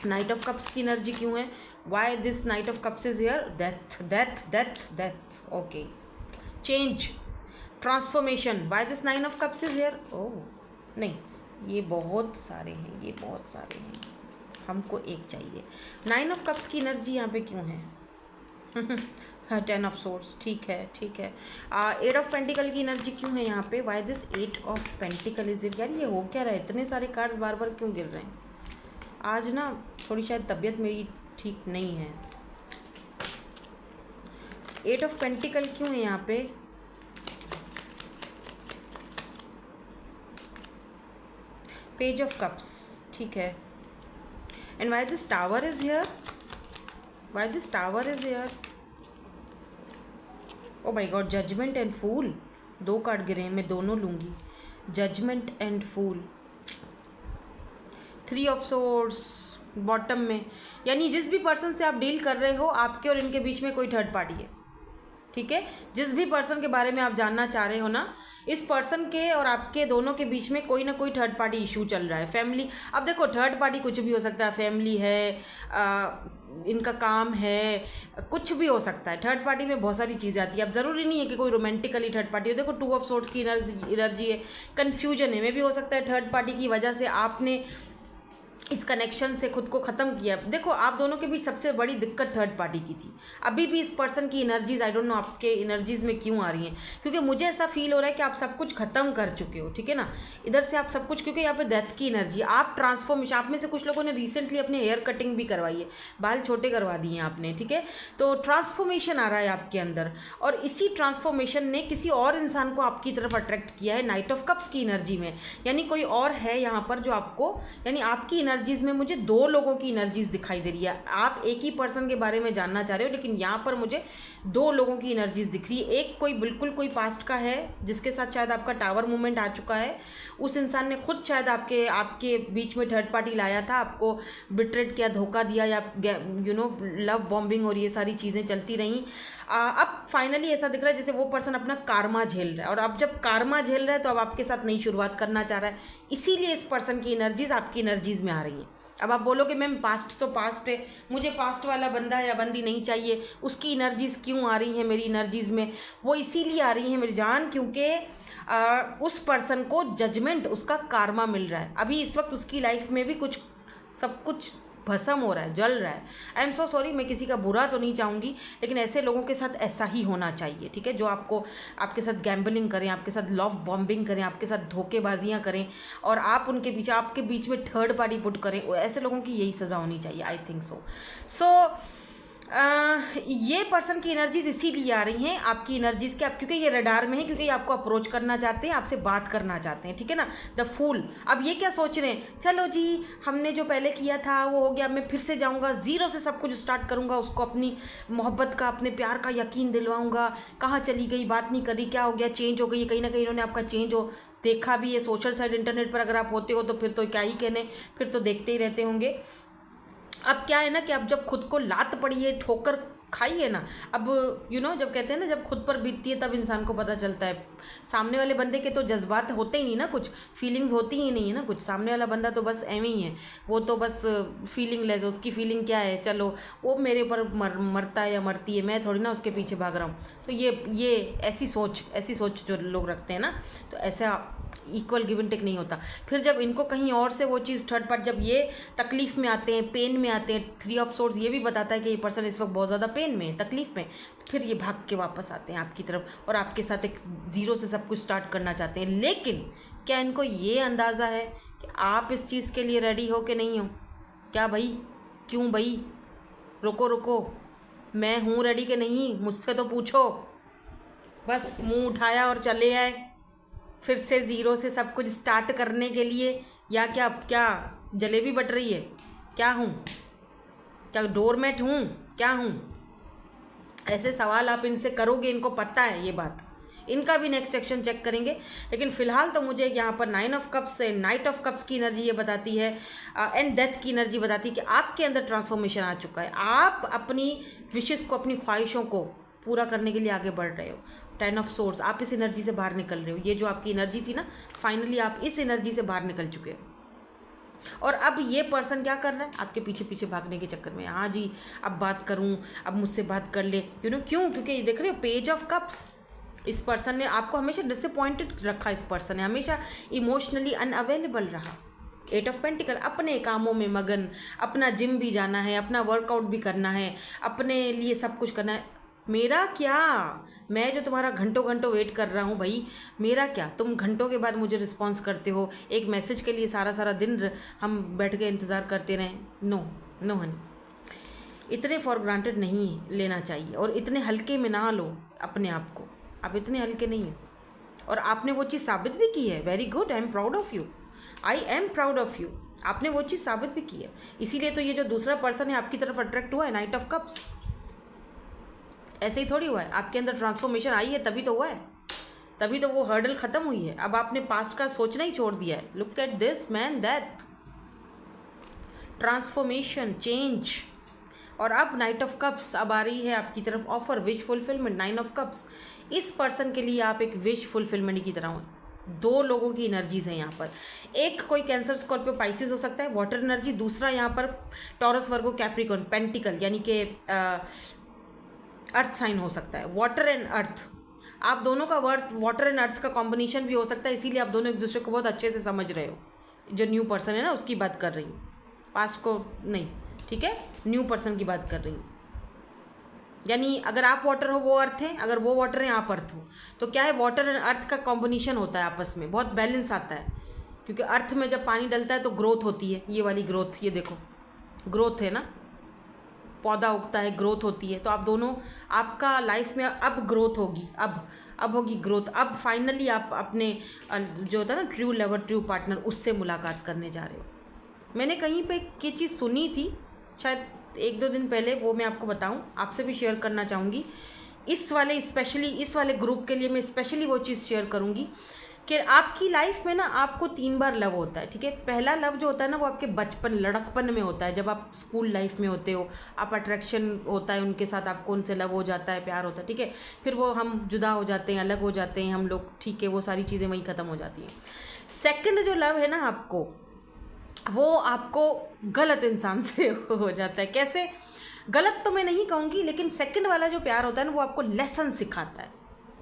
नाइट ऑफ कप्स की एनर्जी क्यों है, why this knight of cups is here, death, okay, change, transformation, why this 9 of cups is here. Oh नहीं, ये बहुत सारे हैं, हमको एक चाहिए। 9 ऑफ कप्स की एनर्जी यहाँ पे क्यों है? 10 ऑफ सोर्स, ठीक है। 8 ऑफ पेंटिकल की एनर्जी क्यों है यहाँ पे, why this 8 of pentacle is it. यार ये हो क्या रहा है, इतने सारे कार्ड्स बार बार क्यों गिर रहे हैं? आज ना थोड़ी शायद तबीयत मेरी ठीक नहीं है। 8 ऑफ पेंटिकल क्यों है यहाँ पे? पेज ऑफ कप्स, ठीक है। And why this tower is here, oh my god, judgement and fool, 2 card गिरे हैं, मैं दोनों लूँगी, judgement and fool. 3 of swords bottom में, यानी जिस भी पर्सन से आप डील कर रहे हो, आपके और इनके बीच में कोई थर्ड पार्टी है। ठीक है, जिस भी पर्सन के बारे में आप जानना चाह रहे हो ना, इस पर्सन के और आपके दोनों के बीच में कोई ना कोई थर्ड पार्टी इशू चल रहा है। फैमिली, अब देखो थर्ड पार्टी कुछ भी हो सकता है, फैमिली है, इनका काम है, कुछ भी हो सकता है। थर्ड पार्टी में बहुत सारी चीज़ें आती है, अब ज़रूरी नहीं है कि कोई रोमांटिकली थर्ड पार्टी हो। देखो 2 ऑफ सोर्ड्स की एनर्जी है, कन्फ्यूजन है, में भी हो सकता है थर्ड पार्टी की वजह से आपने इस कनेक्शन से खुद को ख़त्म किया। देखो आप दोनों के बीच सबसे बड़ी दिक्कत थर्ड पार्टी की थी। अभी भी इस पर्सन की एनर्जीज, आई डोंट नो आपके एनर्जीज़ में क्यों आ रही हैं, क्योंकि मुझे ऐसा फील हो रहा है कि आप सब कुछ ख़त्म कर चुके हो। ठीक है ना, इधर से आप सब कुछ, क्योंकि यहाँ पे डेथ की एनर्जी, आप ट्रांसफॉर्मेशन, आप में से कुछ लोगों ने रिसेंटली अपने हेयर कटिंग भी करवाई है, बाल छोटे करवा दिए हैं आपने। ठीक है, तो ट्रांसफॉर्मेशन आ रहा है आपके अंदर, और इसी ट्रांसफॉर्मेशन ने किसी और इंसान को आपकी तरफ अट्रैक्ट किया है नाइट ऑफ कप्स की एनर्जी में। यानी कोई और है यहाँ पर जो आपको, यानी आपकी एनर्जीज़ में मुझे 2 लोगों की एनर्जीज दिखाई दे रही है। आप एक ही पर्सन के बारे में जानना चाह रहे हो, लेकिन यहाँ पर मुझे 2 लोगों की एनर्जीज दिख रही है। एक कोई बिल्कुल कोई पास्ट का है जिसके साथ शायद आपका टावर मूवमेंट आ चुका है, उस इंसान ने खुद शायद आपके बीच में थर्ड पार्टी लाया था, आपको बिट्रेट किया, धोखा दिया, या लव बॉम्बिंग और ये सारी चीज़ें चलती रहीं। अब फाइनली ऐसा दिख रहा है जैसे वो पर्सन अपना कारमा झेल रहा है, और अब जब कारमा झेल रहा है तो अब आपके साथ नई शुरुआत करना चाह रहा है, इसीलिए इस पर्सन की एनर्जीज आपकी एनर्जीज में आ रही हैं। अब आप बोलोगे मैम पास्ट तो पास्ट है, मुझे पास्ट वाला बंदा या बंदी नहीं चाहिए। उसकी इनर्जीज़ क्यों आ रही हैं मेरी इनर्जीज़ में? वो इसीलिए आ रही हैं मेरी जान, क्योंकि उस पर्सन को जजमेंट, उसका कार्मा मिल रहा है। अभी इस वक्त उसकी लाइफ में भी कुछ, सब कुछ भस्म हो रहा है, जल रहा है। आई एम सो सॉरी, मैं किसी का बुरा तो नहीं चाहूँगी, लेकिन ऐसे लोगों के साथ ऐसा ही होना चाहिए, ठीक है? जो आपको, आपके साथ गैम्बलिंग करें, आपके साथ लव बॉम्बिंग करें, आपके साथ धोखेबाजियाँ करें, और आप उनके पीछे, आपके बीच में थर्ड पार्टी पुट करें, ऐसे लोगों की यही सज़ा होनी चाहिए। आई थिंक सो ये पर्सन की एनर्जीज इसीलिए आ रही हैं आपकी एनर्जीज के, आप क्योंकि ये रडार में है, क्योंकि ये आपको अप्रोच करना चाहते हैं, आपसे बात करना चाहते हैं, ठीक है ना? The fool. अब ये क्या सोच रहे हैं, चलो जी हमने जो पहले किया था वो हो गया, मैं फिर से जाऊंगा, ज़ीरो से सब कुछ स्टार्ट करूंगा, उसको अपनी मोहब्बत का, अपने प्यार का यकीन दिलवाऊंगा। कहाँ चली गई, बात नहीं करी, क्या हो गया, चेंज हो गई है। कहीं ना कहीं इन्होंने आपका चेंज हो देखा भी है। सोशल साइट इंटरनेट पर अगर आप होते हो तो फिर तो क्या ही कहने, फिर तो देखते ही रहते होंगे। अब क्या है ना कि अब जब खुद को लात पड़ी है, ठोकर खाई है ना, अब जब कहते हैं ना, जब खुद पर बीतती है तब इंसान को पता चलता है। सामने वाले बंदे के तो जज्बात होते ही नहीं ना, कुछ फीलिंग्स होती ही नहीं है ना कुछ। सामने वाला बंदा तो बस एवं ही है, वो तो बस फीलिंग लेस। उसकी फीलिंग क्या है, चलो वो मेरे ऊपर मरता है या मरती है, मैं थोड़ी ना उसके पीछे भाग रहा हूँ। तो ये ऐसी सोच जो लोग रखते हैं ना, तो ऐसा इक्वल गिव एंड टेक नहीं होता। फिर जब इनको कहीं और से वो चीज़ थर्ड पार्ट, जब ये तकलीफ़ में आते हैं, पेन में आते हैं, 3 ऑफ सोर्ड्स ये भी बताता है कि ये पर्सन इस वक्त बहुत ज़्यादा पेन में है, तकलीफ़ में, फिर ये भाग के वापस आते हैं आपकी तरफ और आपके साथ एक ज़ीरो से सब कुछ स्टार्ट करना चाहते हैं। लेकिन क्या इनको ये अंदाज़ा है कि आप इस चीज़ के लिए रेडी हो कि नहीं हो? क्या भाई, क्यों भाई, रुको, मैं हूँ रेडी कि नहीं, मुझसे तो पूछो। बस मुँह उठाया और चले आए फिर से ज़ीरो से सब कुछ स्टार्ट करने के लिए, या क्या जलेबी बट रही है? क्या हूँ, क्या डोरमेट हूँ, क्या हूँ? ऐसे सवाल आप इनसे करोगे, इनको पता है ये बात। इनका भी नेक्स्ट सेक्शन चेक करेंगे, लेकिन फिलहाल तो मुझे यहाँ पर 9 ऑफ कप्स से नाइट ऑफ कप्स की एनर्जी ये बताती है, एंड डेथ की एनर्जी बताती है कि आपके अंदर ट्रांसफॉर्मेशन आ चुका है। आप अपनी विशेस को, अपनी ख्वाहिशों को पूरा करने के लिए आगे बढ़ रहे हो। 10 ऑफ सोर्ड्स, आप इस एनर्जी से बाहर निकल रहे हो। ये जो आपकी एनर्जी थी ना, फाइनली आप इस एनर्जी से बाहर निकल चुके हो। और अब ये पर्सन क्या कर रहा है, आपके पीछे पीछे भागने के चक्कर में, हाँ जी अब बात करूँ, अब मुझसे बात कर ले, क्यों? क्योंकि ये देख रहे हो पेज ऑफ कप्स। इस पर्सन ने आपको हमेशा डिसअपॉइंटेड रखा। इस पर्सन ने हमेशा इमोशनली अनअवेलेबल रहा। 8 ऑफ पेंटिकल, अपने कामों में मगन, अपना जिम भी जाना है, अपना वर्कआउट भी करना है, अपने लिए सब कुछ करना है। मेरा क्या, मैं जो तुम्हारा घंटों वेट कर रहा हूँ भाई, मेरा क्या? तुम घंटों के बाद मुझे रिस्पॉन्स करते हो, एक मैसेज के लिए सारा दिन हम बैठ के इंतज़ार करते रहें? नो हनी, इतने फॉर ग्रांटेड नहीं लेना चाहिए, और इतने हल्के में ना लो अपने आप को। आप इतने हल्के नहीं हैं, और आपने वो चीज़ साबित भी की है। Very good, I am proud of you, I am proud of you. आपने वो चीज़ साबित भी की है, इसीलिए तो ये जो दूसरा पर्सन है आपकी तरफ अट्रैक्ट हुआ है। नाइट ऑफ कप्स ऐसे ही थोड़ी हुआ है, आपके अंदर ट्रांसफॉर्मेशन आई है तभी तो हुआ है, तभी तो वो हर्डल ख़त्म हुई है। अब आपने पास्ट का सोचना ही छोड़ दिया है। Look at this man, that transformation, change. और अब नाइट ऑफ कप्स अब आ रही है आपकी तरफ, offer, wish fulfilment. 9 of cups, इस पर्सन के लिए आप एक विश फुलफिलमेंट की तरह हो। 2 लोगों की एनर्जीज हैं यहाँ पर। एक कोई कैंसर, स्कॉर्पियो, पाइसिस हो सकता है, वाटर एनर्जी। दूसरा यहाँ पर टॉरस, वर्गो, कैप्रिकॉर्न, पेंटिकल, यानी कि अर्थ साइन हो सकता है। वाटर एंड अर्थ, आप दोनों का वाटर एंड अर्थ का कॉम्बिनेशन भी हो सकता है, इसीलिए आप दोनों एक दूसरे को बहुत अच्छे से समझ रहे हो। जो न्यू पर्सन है ना, उसकी बात कर रही हूँ, पास्ट को नहीं, ठीक है? न्यू पर्सन की बात कर रही हूँ। यानी अगर आप वाटर हो, वो अर्थ है, अगर वो वाटर है, आप अर्थ हो, तो क्या है, वाटर एंड अर्थ का कॉम्बिनेशन होता है आपस में, बहुत बैलेंस आता है। क्योंकि अर्थ में जब पानी डलता है तो ग्रोथ होती है, ये वाली ग्रोथ, ये देखो ग्रोथ है ना, पौधा उगता है, ग्रोथ होती है। तो आप दोनों, आपका लाइफ में अब ग्रोथ होगी, अब होगी ग्रोथ। अब फाइनली आप अपने जो होता है ना ट्रू लवर, ट्रू पार्टनर, उससे मुलाकात करने जा रहे हो। मैंने कहीं पे ये चीज़ सुनी थी शायद 1-2 दिन पहले, वो मैं आपको बताऊं, आपसे भी शेयर करना चाहूँगी। इस वाले ग्रुप के लिए मैं स्पेशली वो चीज़ शेयर करूँगी कि आपकी लाइफ में ना आपको 3 बार लव होता है, ठीक है? पहला लव जो होता है ना, वो आपके बचपन, लड़कपन में होता है, जब आप स्कूल लाइफ में होते हो, आप अट्रैक्शन होता है उनके साथ, आपको उनसे लव हो जाता है, प्यार होता है, ठीक है? फिर वो हम जुदा हो जाते हैं, अलग हो जाते हैं हम लोग, ठीक है? वो सारी चीज़ें वहीं ख़त्म हो जाती हैं। सेकंड जो लव है ना आपको, वो आपको गलत इंसान से हो जाता है। कैसे गलत तो मैं नहीं कहूँगी, लेकिन सेकंड वाला जो प्यार होता है ना, वो आपको लेसन सिखाता है,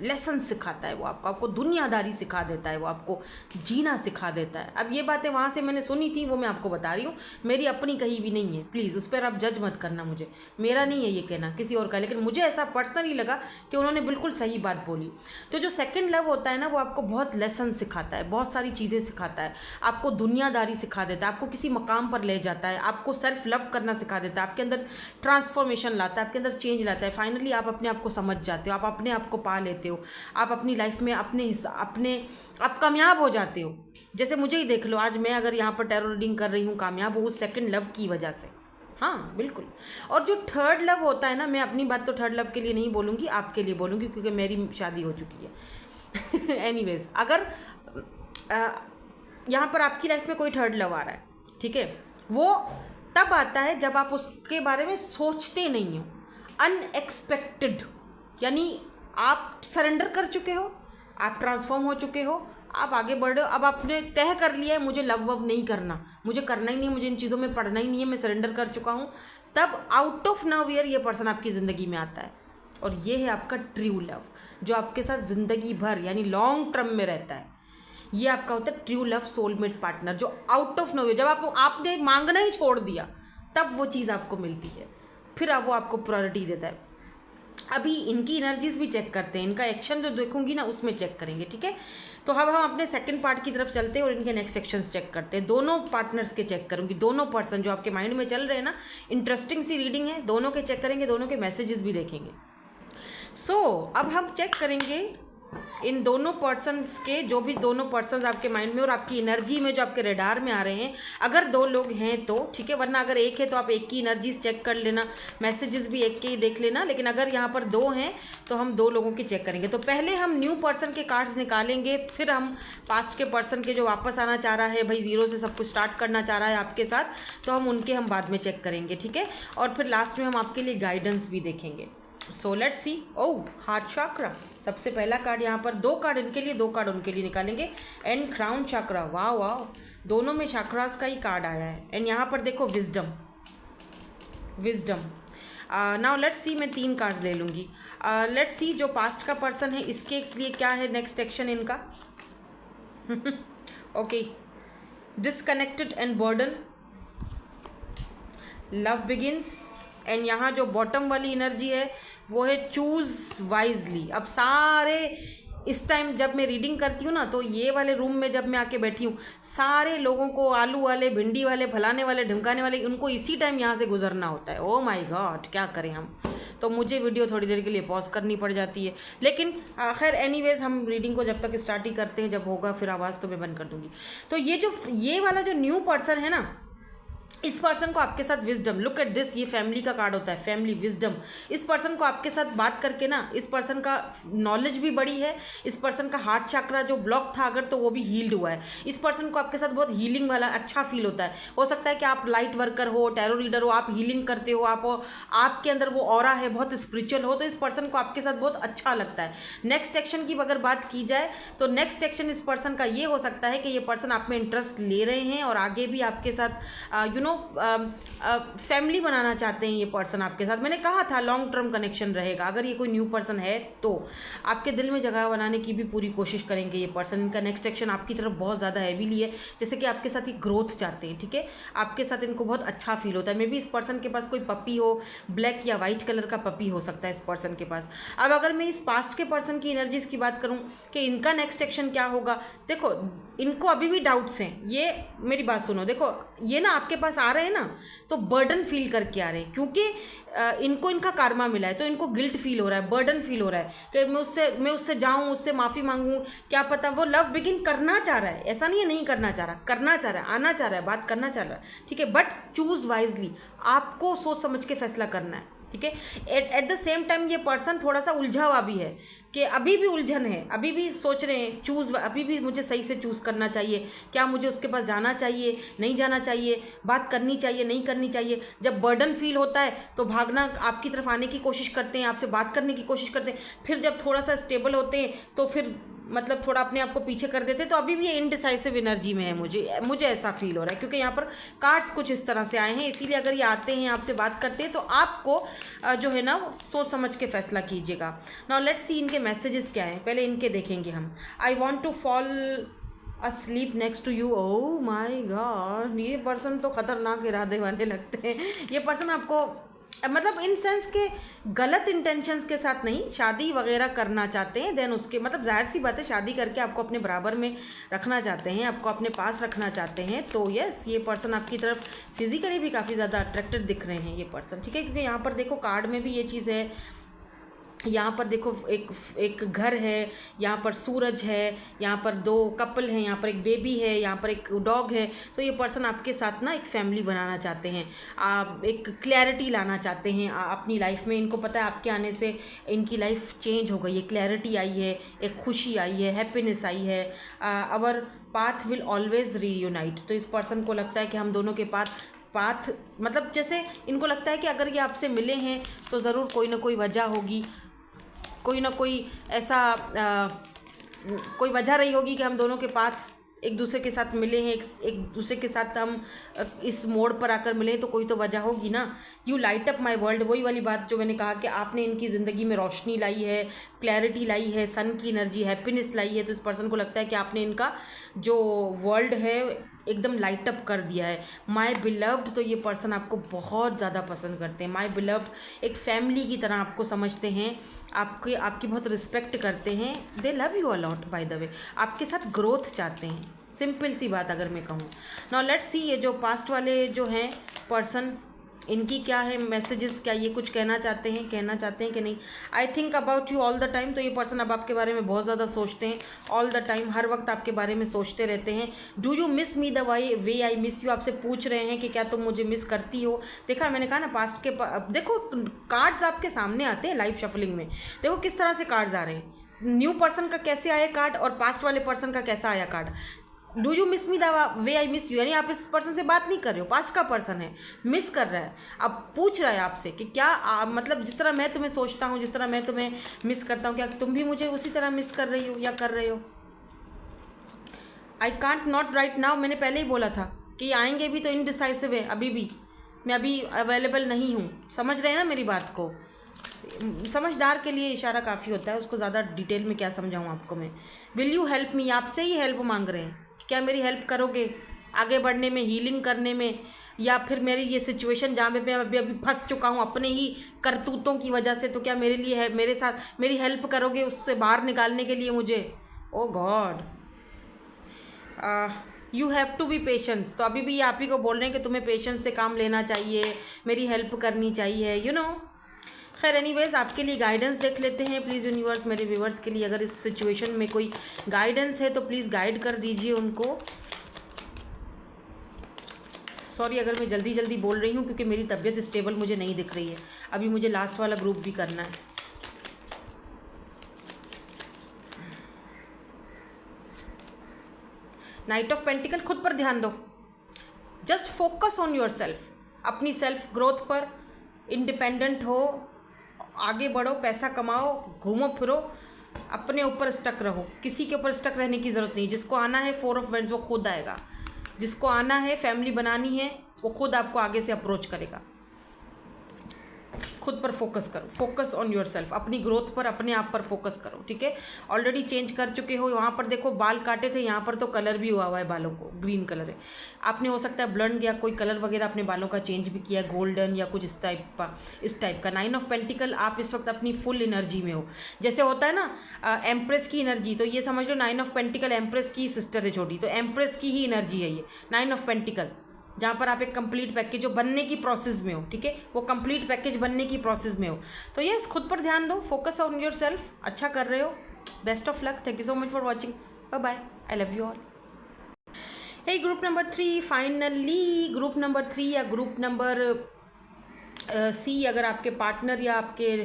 लेसन सिखाता है। वो आपको दुनियादारी सिखा देता है, वो आपको जीना सिखा देता है। अब ये बातें वहाँ से मैंने सुनी थी, वो मैं आपको बता रही हूँ, मेरी अपनी कहीं भी नहीं है, प्लीज़ उस पर आप जज मत करना मुझे, मेरा नहीं है ये कहना, किसी और का। लेकिन मुझे ऐसा पर्सनली लगा कि उन्होंने बिल्कुल सही बात बोली। तो जो सेकंड लव होता है ना, वो आपको बहुत लेसन सिखाता है, बहुत सारी चीज़ें सिखाता है, आपको दुनियादारी सिखा देता है, आपको किसी मकाम पर ले जाता है, आपको सेल्फ लव करना सिखा देता है, आपके अंदर ट्रांसफॉर्मेशन लाता है, आपके अंदर चेंज लाता है। फाइनली आप अपने आप को समझ जाते हो, आप अपने आप को पा लेते हो, आप अपनी लाइफ में आप कामयाब हो जाते हो। जैसे मुझे ही देख लो, आज मैं अगर यहाँ पर टैरो रीडिंग कर रही हूँ, कामयाब हूँ उस सेकंड लव की वजह से। हाँ बिल्कुल। और जो थर्ड लव होता है ना, मैं अपनी बात तो थर्ड लव के लिए नहीं बोलूँगी, आपके लिए बोलूँगी, क्योंकि मेरी शादी हो चुकी है। एनीवेज, अगर यहाँ पर आपकी लाइफ में कोई थर्ड लव आ रहा है, ठीक है, वो तब आता है जब आप उसके बारे में सोचते नहीं हो, अनएक्सपेक्टेड। यानी आप सरेंडर कर चुके हो, आप ट्रांसफॉर्म हो चुके हो, आप आगे बढ़ रहे हो, अब आपने तय कर लिया है मुझे लव वव नहीं करना, मुझे करना ही नहीं, मुझे इन चीज़ों में पढ़ना ही नहीं है, मैं सरेंडर कर चुका हूँ। तब आउट ऑफ नोवेयर ये पर्सन आपकी ज़िंदगी में आता है, और ये है आपका ट्रू लव, जो आपके साथ ज़िंदगी भर यानी लॉन्ग टर्म में रहता है। ये आपका होता है ट्रू लव सोलमेट पार्टनर, जो आउट ऑफ नोवेयर, जब आपने मांगना ही छोड़ दिया, तब वो चीज़ आपको मिलती है, फिर अब वो आपको प्रायोरिटी देता है। अभी इनकी एनर्जीज भी चेक करते हैं, इनका एक्शन जो देखूंगी ना उसमें चेक करेंगे, ठीक है। तो अब हम अपने सेकंड पार्ट की तरफ चलते हैं और इनके नेक्स्ट एक्शंस चेक करते हैं। दोनों पार्टनर्स के चेक करूंगी, दोनों पर्सन जो आपके माइंड में चल रहे हैं ना, इंटरेस्टिंग सी रीडिंग है, दोनों के चेक करेंगे, दोनों के मैसेजेस भी देखेंगे। अब हम चेक करेंगे इन दोनों पर्सन्स के, जो भी दोनों पर्सन्स आपके माइंड में और आपकी एनर्जी में जो आपके रेडार में आ रहे हैं। अगर दो लोग हैं तो ठीक है, वरना अगर एक है तो आप एक की एनर्जीज चेक कर लेना, मैसेजेस भी एक के ही देख लेना। लेकिन अगर यहाँ पर दो हैं तो हम दो लोगों के चेक करेंगे। तो पहले हम न्यू पर्सन के कार्ड्स निकालेंगे, फिर हम पास्ट के पर्सन के जो वापस आना चाह रहा है, भाई जीरो से सब कुछ स्टार्ट करना चाह रहा है आपके साथ, तो हम बाद में चेक करेंगे, ठीक है। और फिर लास्ट में हम आपके लिए गाइडेंस भी देखेंगे। So let's see. हार्ट चक्रा, सबसे पहला कार्ड यहाँ पर, दो कार्ड इनके लिए, दो कार्ड उनके लिए निकालेंगे। एंड क्राउन चक्रा, वाह वाह, दोनों में चक्रास का ही कार्ड आया है। एंड यहाँ पर देखो विजडम, नाउ लेट्स सी, मैं 3 कार्ड्स ले लूँगी। लेट्स सी जो पास्ट का पर्सन है इसके लिए क्या है नेक्स्ट एक्शन इनका। Okay, disconnected and burden, love begins. And यहाँ जो बॉटम वाली एनर्जी है वो है चूज़ वाइजली। अब सारे इस टाइम जब मैं रीडिंग करती हूँ ना, तो ये वाले रूम में जब मैं आके बैठी हूँ, सारे लोगों को, आलू वाले, भिंडी वाले, फलाने वाले, ढमकाने वाले, उनको इसी टाइम यहाँ से गुजरना होता है। ओ माय गॉड, क्या करें हम। तो मुझे वीडियो थोड़ी देर के लिए पॉज करनी पड़ जाती है, लेकिन खैर एनीवेज हम रीडिंग को जब तक स्टार्ट ही करते हैं, जब होगा फिर आवाज़ तो मैं बंद कर दूँगी। तो ये वाला जो न्यू पर्सन है ना, इस पर्सन को आपके साथ विजडम, लुक एट दिस, ये फैमिली का कार्ड होता है, फैमिली विजडम। इस पर्सन को आपके साथ बात करके ना, इस पर्सन का नॉलेज भी बड़ी है, इस पर्सन का हार्ट चक्रा जो ब्लॉक था अगर, तो वो भी हील्ड हुआ है। इस पर्सन को आपके साथ बहुत हीलिंग वाला अच्छा फील होता है। हो सकता है कि आप लाइट वर्कर हो, टैरो रीडर हो, आप हीलिंग करते हो, आपके अंदर वो ऑरा है, बहुत स्पिरिचुअल हो, तो इस पर्सन को आपके साथ बहुत अच्छा लगता है। नेक्स्ट एक्शन की अगर बात की जाए तो नेक्स्ट एक्शन इस पर्सन का ये हो सकता है कि ये पर्सन आप में इंटरेस्ट ले रहे हैं और आगे भी आपके साथ फैमिली बनाना चाहते हैं ये पर्सन आपके साथ। मैंने कहा था लॉन्ग टर्म कनेक्शन रहेगा। अगर ये कोई न्यू पर्सन है तो आपके दिल में जगह बनाने की भी पूरी कोशिश करेंगे ये पर्सन। इनका नेक्स्ट एक्शन आपकी तरफ बहुत ज़्यादा हैवीली है, जैसे कि आपके साथ ये ग्रोथ चाहते हैं, ठीक है। आपके साथ इनको बहुत अच्छा फील होता है। मे बी इस पर्सन के पास कोई पपी हो, ब्लैक या वाइट कलर का पपी हो सकता है इस पर्सन के पास। अब अगर मैं इस पास्ट के पर्सन की एनर्जीज की बात करूं कि इनका नेक्स्ट एक्शन क्या होगा, देखो इनको अभी भी डाउट्स हैं। ये मेरी बात सुनो, देखो ये ना आपके पास आ रहे हैं ना, तो बर्डन फील करके आ रहे हैं, क्योंकि इनको इनका कार्मा मिला है, तो इनको गिल्ट फील हो रहा है, बर्डन फील हो रहा है कि मैं उससे जाऊं, उससे माफ़ी मांगूं, क्या पता। वो लव बिगिन करना चाह रहा है, ऐसा नहीं है नहीं करना चाह रहा, करना चाह रहा है, आना चाह रहा है, बात करना चाह रहा है, ठीक है। बट चूज़ वाइजली, आपको सोच समझ के फैसला करना है, ठीक है। एट द सेम टाइम ये पर्सन थोड़ा सा उलझा हुआ भी है कि अभी भी उलझन है, अभी भी सोच रहे हैं अभी भी मुझे सही से चूज़ करना चाहिए, क्या मुझे उसके पास जाना चाहिए, नहीं जाना चाहिए, बात करनी चाहिए, नहीं करनी चाहिए। जब बर्डन फील होता है तो भागना, आपकी तरफ आने की कोशिश करते हैं, आपसे बात करने की कोशिश करते हैं। फिर जब थोड़ा सा स्टेबल होते हैं तो फिर मतलब थोड़ा अपने आप को पीछे कर देते, तो अभी भी ये इनडिसाइसिव एनर्जी में है, मुझे ऐसा फील हो रहा है, क्योंकि यहाँ पर कार्ड्स कुछ इस तरह से आए हैं। इसीलिए अगर ये आते हैं, आपसे बात करते हैं, तो आपको जो है ना सोच समझ के फैसला कीजिएगा। नाउ लेट्स सी इनके मैसेजेस क्या हैं, पहले इनके देखेंगे हम। I want to fall asleep next to you. Oh my god, ये पर्सन तो खतरनाक इरादे वाले लगते हैं। ये पर्सन आपको मतलब इन सेंस के गलत इंटेंशंस के साथ नहीं, शादी वगैरह करना चाहते हैं, देन उसके मतलब जाहिर सी बात है शादी करके आपको अपने बराबर में रखना चाहते हैं, आपको अपने पास रखना चाहते हैं। तो यस, ये पर्सन आपकी तरफ फिजिकली भी काफ़ी ज़्यादा अट्रैक्टेड दिख रहे हैं ये पर्सन, ठीक है। क्योंकि यहाँ पर देखो कार्ड में भी ये चीज़ है, यहाँ पर देखो एक घर है, यहाँ पर सूरज है, यहाँ पर दो कपल हैं, यहाँ पर एक बेबी है, यहाँ पर एक डॉग है। तो ये पर्सन आपके साथ ना एक फैमिली बनाना चाहते हैं, आप एक क्लैरिटी लाना चाहते हैं अपनी लाइफ में। इनको पता है आपके आने से इनकी लाइफ चेंज हो गई है, क्लैरिटी आई है, एक खुशी आई है, हैप्पीनेस आई है। Our path will always reunite. तो इस पर्सन को लगता है कि हम दोनों के पाथ मतलब जैसे इनको लगता है कि अगर ये आपसे मिले हैं तो ज़रूर कोई ना कोई वजह होगी, कोई ना कोई ऐसा कोई वजह रही होगी कि हम दोनों के पास एक दूसरे के साथ मिले हैं, एक दूसरे के साथ हम इस मोड़ पर आकर मिले हैं, तो कोई तो वजह होगी ना। You light up my world, वही वाली बात जो मैंने कहा कि आपने इनकी ज़िंदगी में रोशनी लाई है, क्लैरिटी लाई है, सन की एनर्जी, हैप्पीनेस लाई है। तो इस पर्सन को लगता है कि आपने इनका जो वर्ल्ड है एकदम लाइट अप कर दिया है। माई बिलव्ड, तो ये पर्सन आपको बहुत ज़्यादा पसंद करते हैं। माई बिलव्ड एक फैमिली की तरह आपको समझते हैं, आपकी बहुत रिस्पेक्ट करते हैं। दे love you allot by the way, आपके साथ ग्रोथ चाहते हैं, सिंपल सी बात अगर मैं कहूँ। नाउ लेट्स सी ये जो पास्ट वाले जो हैं पर्सन, इनकी क्या है मैसेजेस, क्या ये कुछ कहना चाहते हैं कि नहीं। I think about you all the time, तो ये पर्सन अब आपके बारे में बहुत ज़्यादा सोचते हैं, ऑल द टाइम, हर वक्त आपके बारे में सोचते रहते हैं। Do you miss me the way I miss you, आपसे पूछ रहे हैं कि क्या तुम मुझे मिस करती हो। देखा, मैंने कहा ना पास्ट के देखो कार्ड्स आपके सामने आते हैं लाइव शफलिंग में, देखो किस तरह से कार्ड्स आ रहे हैं। न्यू पर्सन का कैसे आया कार्ड और पास्ट वाले पर्सन का कैसा आया card. Do you miss me the way I miss you, यानी आप इस पर्सन से बात नहीं कर रहे हो, पास्ट का पर्सन है, मिस कर रहा है, अब पूछ रहा है आपसे कि क्या मतलब जिस तरह मैं तुम्हें सोचता हूँ, जिस तरह मैं तुम्हें मिस करता हूँ, क्या तुम भी मुझे उसी तरह मिस कर रही हो या कर रहे हो। I can't not right now, मैंने पहले ही बोला था कि आएंगे भी तो इनडिसाइसिव है, अभी भी मैं अभी अवेलेबल नहीं हूँ। समझ रहे हैं ना मेरी बात को। समझदार के लिए इशारा काफ़ी होता है, उसको ज़्यादा डिटेल में क्या समझाऊँ आपको मैं। विल यू हेल्प मी, आपसे ही हेल्प मांग रहे हैं, क्या मेरी हेल्प करोगे आगे बढ़ने में, हीलिंग करने में, या फिर मेरी ये सिचुएशन जहाँ पे मैं अभी फंस चुका हूँ अपने ही करतूतों की वजह से, तो क्या मेरे लिए है, मेरे साथ मेरी हेल्प करोगे उससे बाहर निकालने के लिए मुझे। Oh God, you have to be patience, तो अभी भी आप ही को बोल रहे हैं कि तुम्हें पेशेंस से काम लेना चाहिए, मेरी हेल्प करनी चाहिए, यू नो। खैर एनीवेज, आपके लिए गाइडेंस देख लेते हैं प्लीज़ यूनिवर्स। मेरे व्यूवर्स के लिए अगर इस सिचुएशन में कोई गाइडेंस है तो प्लीज़ गाइड कर दीजिए उनको। सॉरी अगर मैं जल्दी जल्दी बोल रही हूँ, क्योंकि मेरी तबीयत स्टेबल मुझे नहीं दिख रही है। अभी मुझे लास्ट वाला ग्रुप भी करना है। नाइट ऑफ पेंटिकल, खुद पर ध्यान दो, just focus on your self, अपनी सेल्फ ग्रोथ पर, इंडिपेंडेंट हो, आगे बढ़ो, पैसा कमाओ, घूमो फिरो, अपने ऊपर स्टक रहो, किसी के ऊपर स्टक रहने की ज़रूरत नहीं। जिसको आना है 4 ऑफ वेंड्स वो खुद आएगा, जिसको आना है फैमिली बनानी है वो खुद आपको आगे से अप्रोच करेगा। खुद पर फोकस करो, फोकस ऑन योर सेल्फ, अपनी ग्रोथ पर, अपने आप पर फोकस करो, ठीक है। ऑलरेडी चेंज कर चुके हो, वहाँ पर देखो बाल काटे थे, यहाँ पर तो कलर भी हुआ है बालों को, ग्रीन कलर है। आपने हो सकता है ब्लंड या कोई कलर वगैरह अपने बालों का चेंज भी किया, गोल्डन या कुछ इस टाइप का। 9 ऑफ पेंटिकल, आप इस वक्त अपनी फुल एनर्जी में हो, जैसे होता है ना एम्प्रेस की एनर्जी, तो ये समझ लो 9 ऑफ पेंटिकल एम्प्रेस की सिस्टर है छोटी, तो एम्प्रेस की ही एनर्जी है ये 9 ऑफ पेंटिकल, जहाँ पर आप एक कंप्लीट पैकेज जो बनने की प्रोसेस में हो, ठीक है, वो कंप्लीट पैकेज बनने की प्रोसेस में हो। तो यस, खुद पर ध्यान दो, फोकस ऑन योर सेल्फ, अच्छा कर रहे हो, best of luck, thank you so much for watching, bye bye, I love you all. Hey group number 3, finally group number 3 या ग्रुप नंबर सी, अगर आपके पार्टनर या आपके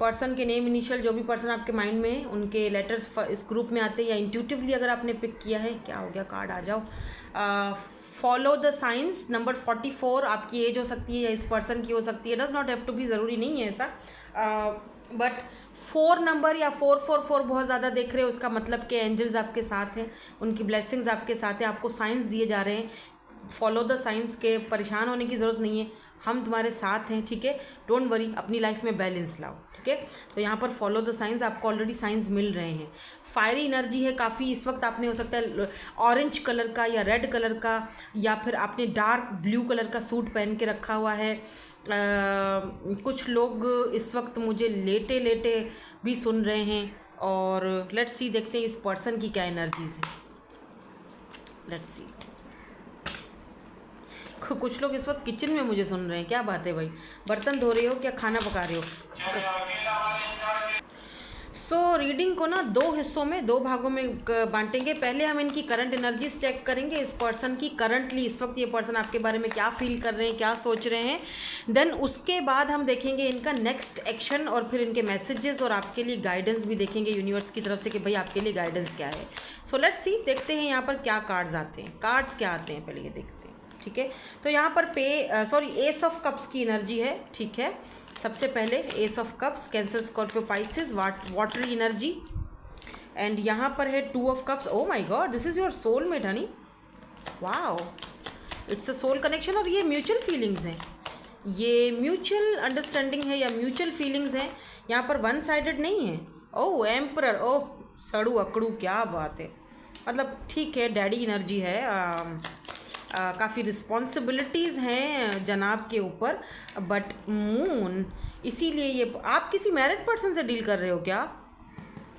पर्सन के नेम इनिशियल जो भी पर्सन आपके माइंड में है उनके लेटर्स इस ग्रुप में आते हैं, या इंट्यूटिवली अगर आपने पिक किया है, क्या हो गया कार्ड आ जाओ, फॉलो द साइंस। नंबर 44 आपकी एज हो सकती है या इस पर्सन की हो सकती है, does not have to be, ज़रूरी नहीं है ऐसा, बट 4 नंबर या 444 बहुत ज़्यादा देख रहे हो, उसका मतलब कि एंजल्स आपके साथ हैं, उनकी ब्लेसिंग्स आपके साथ हैं, आपको साइंस दिए जा रहे हैं। फॉलो द साइंस के, परेशान होने की ज़रूरत नहीं है, हम तुम्हारे साथ हैं, ठीक है, डोंट वरी, अपनी लाइफ में बैलेंस लाओ, ठीक है। तो यहाँ पर फॉलो द साइंस, आपको ऑलरेडी साइंस मिल रहे हैं। फायरी एनर्जी है काफ़ी इस वक्त, आपने हो सकता है ऑरेंज कलर का या रेड कलर का, या फिर आपने डार्क ब्लू कलर का सूट पहन के रखा हुआ है। कुछ लोग इस वक्त मुझे लेटे लेटे भी सुन रहे हैं, और लेट्स सी, देखते हैं इस पर्सन की क्या एनर्जीज है, लेट्स सी। कुछ लोग इस वक्त किचन में मुझे सुन रहे हैं, क्या बात है भाई, बर्तन धो रहे हो क्या, खाना पका रहे हो। सो रीडिंग को ना 2 हिस्सों में, 2 भागों में बांटेंगे। पहले हम इनकी करंट एनर्जीज चेक करेंगे, इस पर्सन की करंटली इस वक्त ये पर्सन आपके बारे में क्या फील कर रहे हैं, क्या सोच रहे हैं। देन उसके बाद हम देखेंगे इनका नेक्स्ट एक्शन, और फिर इनके मैसेजेस, और आपके लिए गाइडेंस भी देखेंगे यूनिवर्स की तरफ से कि भाई आपके लिए गाइडेंस क्या है। सो लेट्स सी, देखते हैं यहाँ पर क्या कार्ड्स आते हैं, कार्ड्स क्या आते हैं पहले ये देखते हैं, ठीक है। तो यहाँ पर एस ऑफ कप्स की एनर्जी है, ठीक है। सबसे पहले ace of cups, cancer, Scorpio, Pisces, watery energy. And यहाँ पर है 2 of cups. Oh my god, this is your soulmate honey, wow, it's a soul connection, और ये म्यूचुअल फीलिंग्स हैं, ये म्यूचुअल अंडरस्टैंडिंग है या म्यूचुअल फीलिंग्स हैं, यहाँ पर वन साइडेड नहीं है। ओह एम्परर, ओह सड़ू अकड़ू, क्या बात है, मतलब ठीक है, डैडी एनर्जी है, काफ़ी रिस्पॉन्सिबिलिटीज़ हैं जनाब के ऊपर, बट मून, इसीलिए ये आप किसी मैरिड पर्सन से डील कर रहे हो क्या,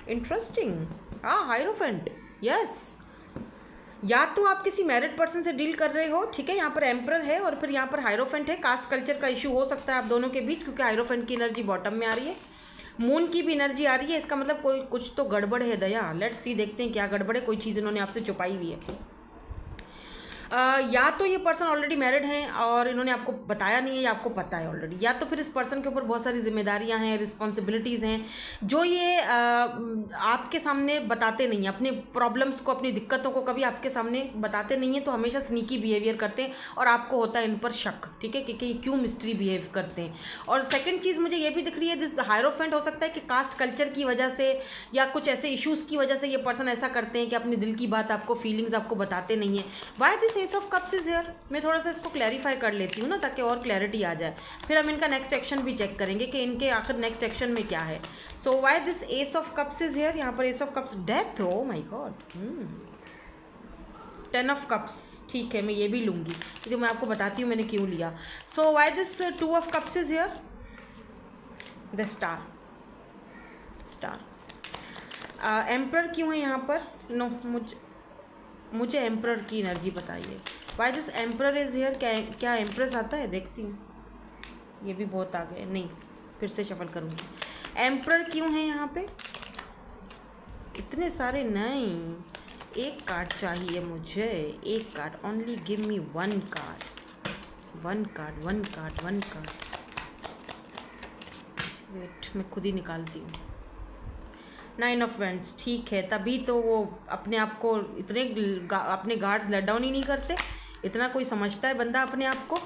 इंटरेस्टिंग। हाँ, हायरोफेंट, यस, या तो आप किसी मैरिड पर्सन से डील कर रहे हो, ठीक है, यहाँ पर एम्परर है और फिर यहाँ पर हायरोफेंट है। कास्ट कल्चर का इशू हो सकता है आप दोनों के बीच, क्योंकि हायरोफेंट की एनर्जी बॉटम में आ रही है, मून की भी एनर्जी आ रही है, इसका मतलब कोई कुछ तो गड़बड़ है दया। लेट्स सी, देखते हैं क्या गड़बड़ है, कोई चीज़ इन्होंने आपसे छुपाई हुई है। या तो ये पर्सन ऑलरेडी मैरिड हैं और इन्होंने आपको बताया नहीं है, या आपको पता है ऑलरेडी, या तो फिर इस पर्सन के ऊपर बहुत सारी जिम्मेदारियां हैं, रिस्पॉन्सिबिलिटीज़ हैं, जो ये आपके सामने बताते नहीं हैं, अपने प्रॉब्लम्स को, अपनी दिक्कतों को कभी आपके सामने बताते नहीं हैं, तो हमेशा स्नीकी बिहेवियर करते हैं और आपको होता है इन पर शक, ठीक है, कि क्यों मिस्ट्री बिहेव करते हैं। और सेकेंड चीज़ मुझे ये भी दिख रही है, दिस हायरोफेंट हो सकता है कि कास्ट कल्चर की वजह से या कुछ ऐसे इशूज़ की वजह से ये पर्सन ऐसा करते हैं कि अपने दिल की बात आपको, फीलिंग्स आपको बताते नहीं हैं। Y this ace of cups is here, मैं थोड़ा सा इसको क्लैरिफाई कर लेती हूँ ना, ताकि और क्लैरिटी आ जाए, फिर हम इनका नेक्स्ट एक्शन भी चेक करेंगे कि इनके आखिर नेक्स्ट एक्शन में क्या है। So why this ace of cups is here, यहाँ पर ace of cups, death, oh my God, 10 of cups, ठीक है, मैं ये भी लूँगी क्योंकि मैं आपको बताती हूँ मैंने क्यों लिया। So why this 2 of cups is here, the star, emperor क्यों है यहाँ पर, नो, मुझे एम्परर की एनर्जी बताइए। Why this emperor is here, क्या एम्प्रेस आता है, देखती हूँ, ये भी बहुत आ गए, नहीं, फिर से शफल करूँगी। एम्परर क्यों है यहाँ पे, इतने सारे नहीं, एक कार्ड चाहिए मुझे, एक card, only give me 1 card, 1 card, 1 card, 1 card, wait, मैं खुद ही निकालती हूँ। 9 ऑफ वेंड्स, ठीक है, तभी तो वो अपने आप को इतने अपने गार्ड्स लेट डाउन ही नहीं करते, इतना कोई समझता है बंदा अपने आप को।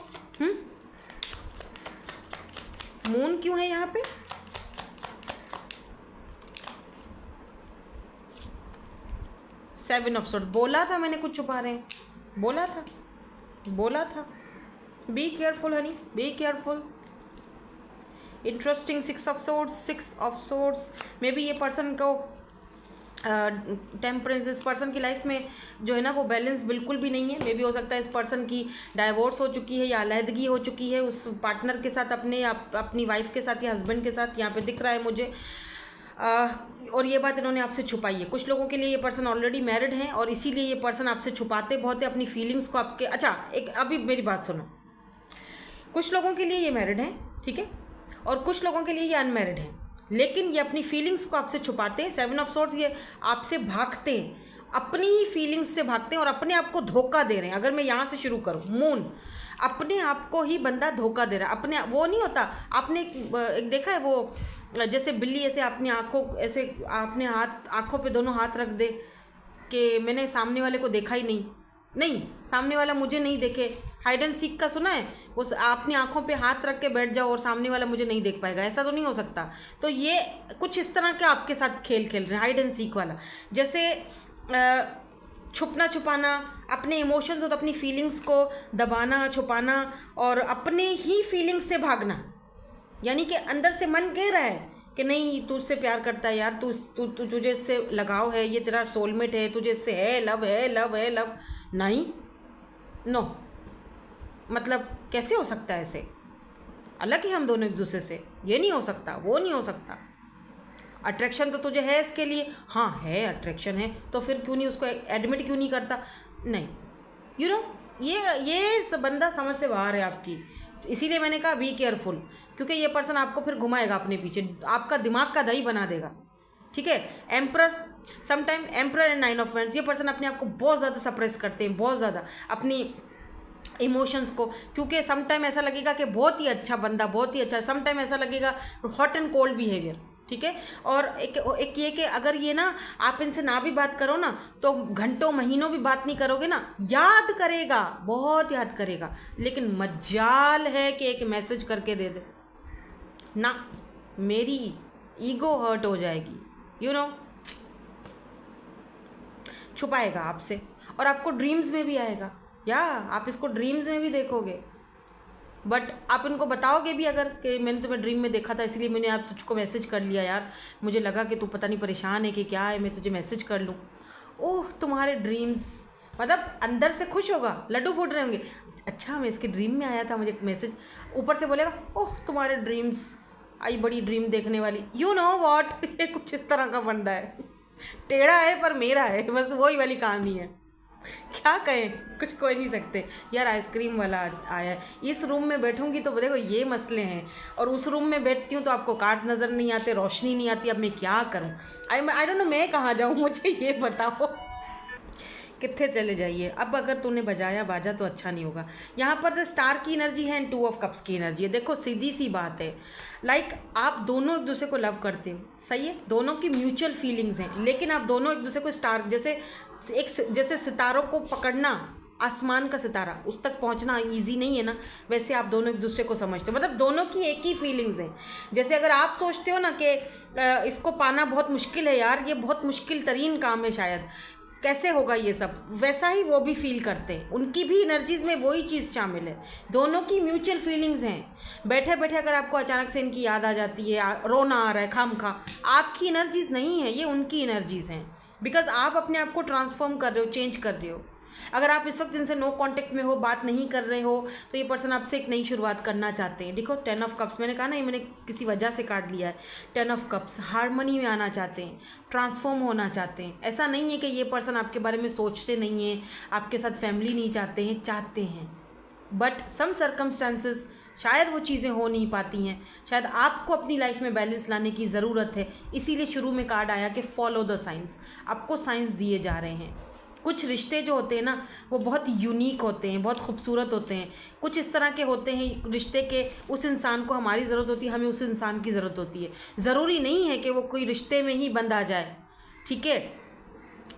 मून क्यों है यहाँ पे, सेवन ऑफ सोर्ड्स, बोला था मैंने कुछ छुपा रहे हैं, बोला था, be careful Honey, be careful. Interesting, 6 of swords, may be ये पर्सन को टेम्परेंस, इस पर्सन की लाइफ में जो है ना वो बैलेंस बिल्कुल भी नहीं है। मे बी हो सकता है इस पर्सन की डाइवोर्स हो चुकी है या अलहदगी हो चुकी है उस पार्टनर के साथ, अपने या अपनी वाइफ के साथ या हस्बैंड के साथ, यहाँ पे दिख रहा है मुझे। और ये बात इन्होंने आपसे छुपाई है। कुछ लोगों के लिए ये पर्सन ऑलरेडी मैरिड हैं और इसीलिए ये पर्सन आपसे छुपाते बहुत है अपनी फीलिंग्स को आपके। अच्छा, एक अभी मेरी बात सुनो, कुछ लोगों के लिए ये मैरिड हैं, ठीक है, और कुछ लोगों के लिए ये अनमैरिड हैं, लेकिन ये अपनी फीलिंग्स को आपसे छुपाते हैं। 7 ऑफ सोर्ड्स, ये आपसे भागते हैं, अपनी ही फीलिंग्स से भागते हैं और अपने आप को धोखा दे रहे हैं। अगर मैं यहाँ से शुरू करूँ, मून, अपने आप को ही बंदा धोखा दे रहा है। अपने वो नहीं होता, आपने एक देखा है वो, जैसे बिल्ली ऐसे अपनी आँखों, ऐसे अपने हाथ आँखों पे दोनों हाथ रख दे कि मैंने सामने वाले को देखा ही नहीं, नहीं, सामने वाला मुझे नहीं देखे। हाइड एंड सीक का सुना है, वो अपनी आंखों पे हाथ रख के बैठ जाओ और सामने वाला मुझे नहीं देख पाएगा, ऐसा तो नहीं हो सकता। तो ये कुछ इस तरह के आपके साथ खेल खेल रहे हैं, हाइड एंड सीक वाला। जैसे छुपना छुपाना, अपने इमोशंस और अपनी फीलिंग्स को दबाना छुपाना और अपने ही फीलिंग्स से भागना। यानी कि अंदर से मन कह रहा है कि नहीं तुझसे प्यार करता है यार, तुझे इससे लगाव है, ये तेरा सोलमेट है, तुझे इससे है लव, है लव, है लव। नहीं, नो, मतलब कैसे हो सकता है ऐसे? अलग है हम दोनों एक दूसरे से, ये नहीं हो सकता, वो नहीं हो सकता। अट्रैक्शन तो तुझे है इसके लिए, हाँ है अट्रैक्शन है, तो फिर क्यों नहीं उसको एडमिट क्यों नहीं करता? नहीं, यू नो, ये बंदा समझ से बाहर है आपकी। इसीलिए मैंने कहा बी केयरफुल, क्योंकि ये पर्सन आपको फिर घुमाएगा अपने पीछे, आपका दिमाग का दही बना देगा। ठीक है। Emperor, sometime emperor and 9 of wands, ये पर्सन अपने आप को बहुत ज़्यादा सप्रेस करते हैं, बहुत ज़्यादा अपनी इमोशंस को, क्योंकि समटाइम ऐसा लगेगा कि बहुत ही अच्छा बंदा, बहुत ही अच्छा, समटाइम ऐसा लगेगा हॉट एंड कोल्ड बिहेवियर। ठीक है। और एक ये कि अगर ये ना आप इनसे ना भी बात करो ना तो घंटों महीनों भी बात नहीं करोगे ना, याद करेगा, बहुत याद करेगा, लेकिन मजाल है कि एक मैसेज करके दे दे ना, मेरी ईगो हर्ट हो जाएगी, यू नो। छुपाएगा आपसे और आपको ड्रीम्स में भी आएगा, या आप इसको ड्रीम्स में भी देखोगे, बट आप इनको बताओगे भी अगर कि मैंने तुम्हें ड्रीम में देखा था इसलिए मैंने आप तुझको मैसेज कर लिया यार, मुझे लगा कि तू पता नहीं परेशान है कि क्या है, मैं तुझे मैसेज कर लूँ। ओह तुम्हारे ड्रीम्स, मतलब अंदर से खुश होगा, लड्डू फूट रहे होंगे, अच्छा मैं इसके ड्रीम में आया था, मुझे मैसेज। ऊपर से बोलेगा ओह तुम्हारे ड्रीम्स, आई बड़ी ड्रीम देखने वाली, यू नो वॉट। ये कुछ इस तरह का बंदा है, टेढ़ा है पर मेरा है, बस वही वाली कहानी है। क्या कहें, कुछ कोई नहीं सकते यार। आइसक्रीम वाला आया है, इस रूम में बैठूंगी तो देखो ये मसले हैं, और उस रूम में बैठती हूँ तो आपको कार्ड्स नज़र नहीं आते, रोशनी नहीं आती, अब मैं क्या करूँ? आई डोंट नो, मैं कहाँ जाऊँ, मुझे ये बताओ। कितने चले जाइए। अब अगर तूने बजाया बाजा तो अच्छा नहीं होगा। यहाँ पर द स्टार की एनर्जी है एंड 2 ऑफ कप्स की एनर्जी है। देखो सीधी सी बात है, लाइक आप दोनों एक दूसरे को लव करते हो, सही है, दोनों की म्यूचुअल फीलिंग्स हैं, लेकिन आप दोनों एक दूसरे को स्टार जैसे सितारों को पकड़ना, आसमान का सितारा उस तक पहुंचना इजी नहीं है ना, वैसे आप दोनों एक दूसरे को समझते हो, मतलब दोनों की एक ही फीलिंग्स हैं। जैसे अगर आप सोचते हो ना कि इसको पाना बहुत मुश्किल है यार, ये बहुत मुश्किल तरीन काम है शायद, कैसे होगा ये सब, वैसा ही वो भी फील करते हैं, उनकी भी एनर्जीज में वही चीज़ शामिल है, दोनों की म्यूचुअल फीलिंग्स हैं। बैठे बैठे अगर आपको अचानक से इनकी याद आ जाती है, रोना आ रहा है खामखा, आपकी एनर्जीज नहीं है, ये उनकी एनर्जीज हैं, बिकॉज आप अपने आप को ट्रांसफॉर्म कर रहे हो, चेंज कर रहे हो। अगर आप इस वक्त इनसे नो कांटेक्ट में हो, बात नहीं कर रहे हो, तो ये पर्सन आपसे एक नई शुरुआत करना चाहते हैं। देखो 10 ऑफ कप्स, मैंने कहा ना ये मैंने किसी वजह से काट लिया है। 10 ऑफ कप्स, हारमोनी में आना चाहते हैं, ट्रांसफॉर्म होना चाहते हैं। ऐसा नहीं है कि ये पर्सन आपके बारे में सोचते नहीं हैं, आपके साथ फैमिली नहीं चाहते हैं, चाहते हैं, बट सम सर्कमस्टांसेस शायद वो चीज़ें हो नहीं पाती हैं, शायद आपको अपनी लाइफ में बैलेंस लाने की ज़रूरत है। इसीलिए शुरू में कार्ड आया कि फॉलो द साइंस, आपको साइंस दिए जा रहे हैं। कुछ रिश्ते जो होते हैं ना वो बहुत यूनिक होते हैं, बहुत खूबसूरत होते हैं, कुछ इस तरह के होते हैं रिश्ते के, उस इंसान को हमारी ज़रूरत होती है, हमें उस इंसान की ज़रूरत होती है। ज़रूरी नहीं है कि वो कोई रिश्ते में ही बंद आ जाए, ठीक है,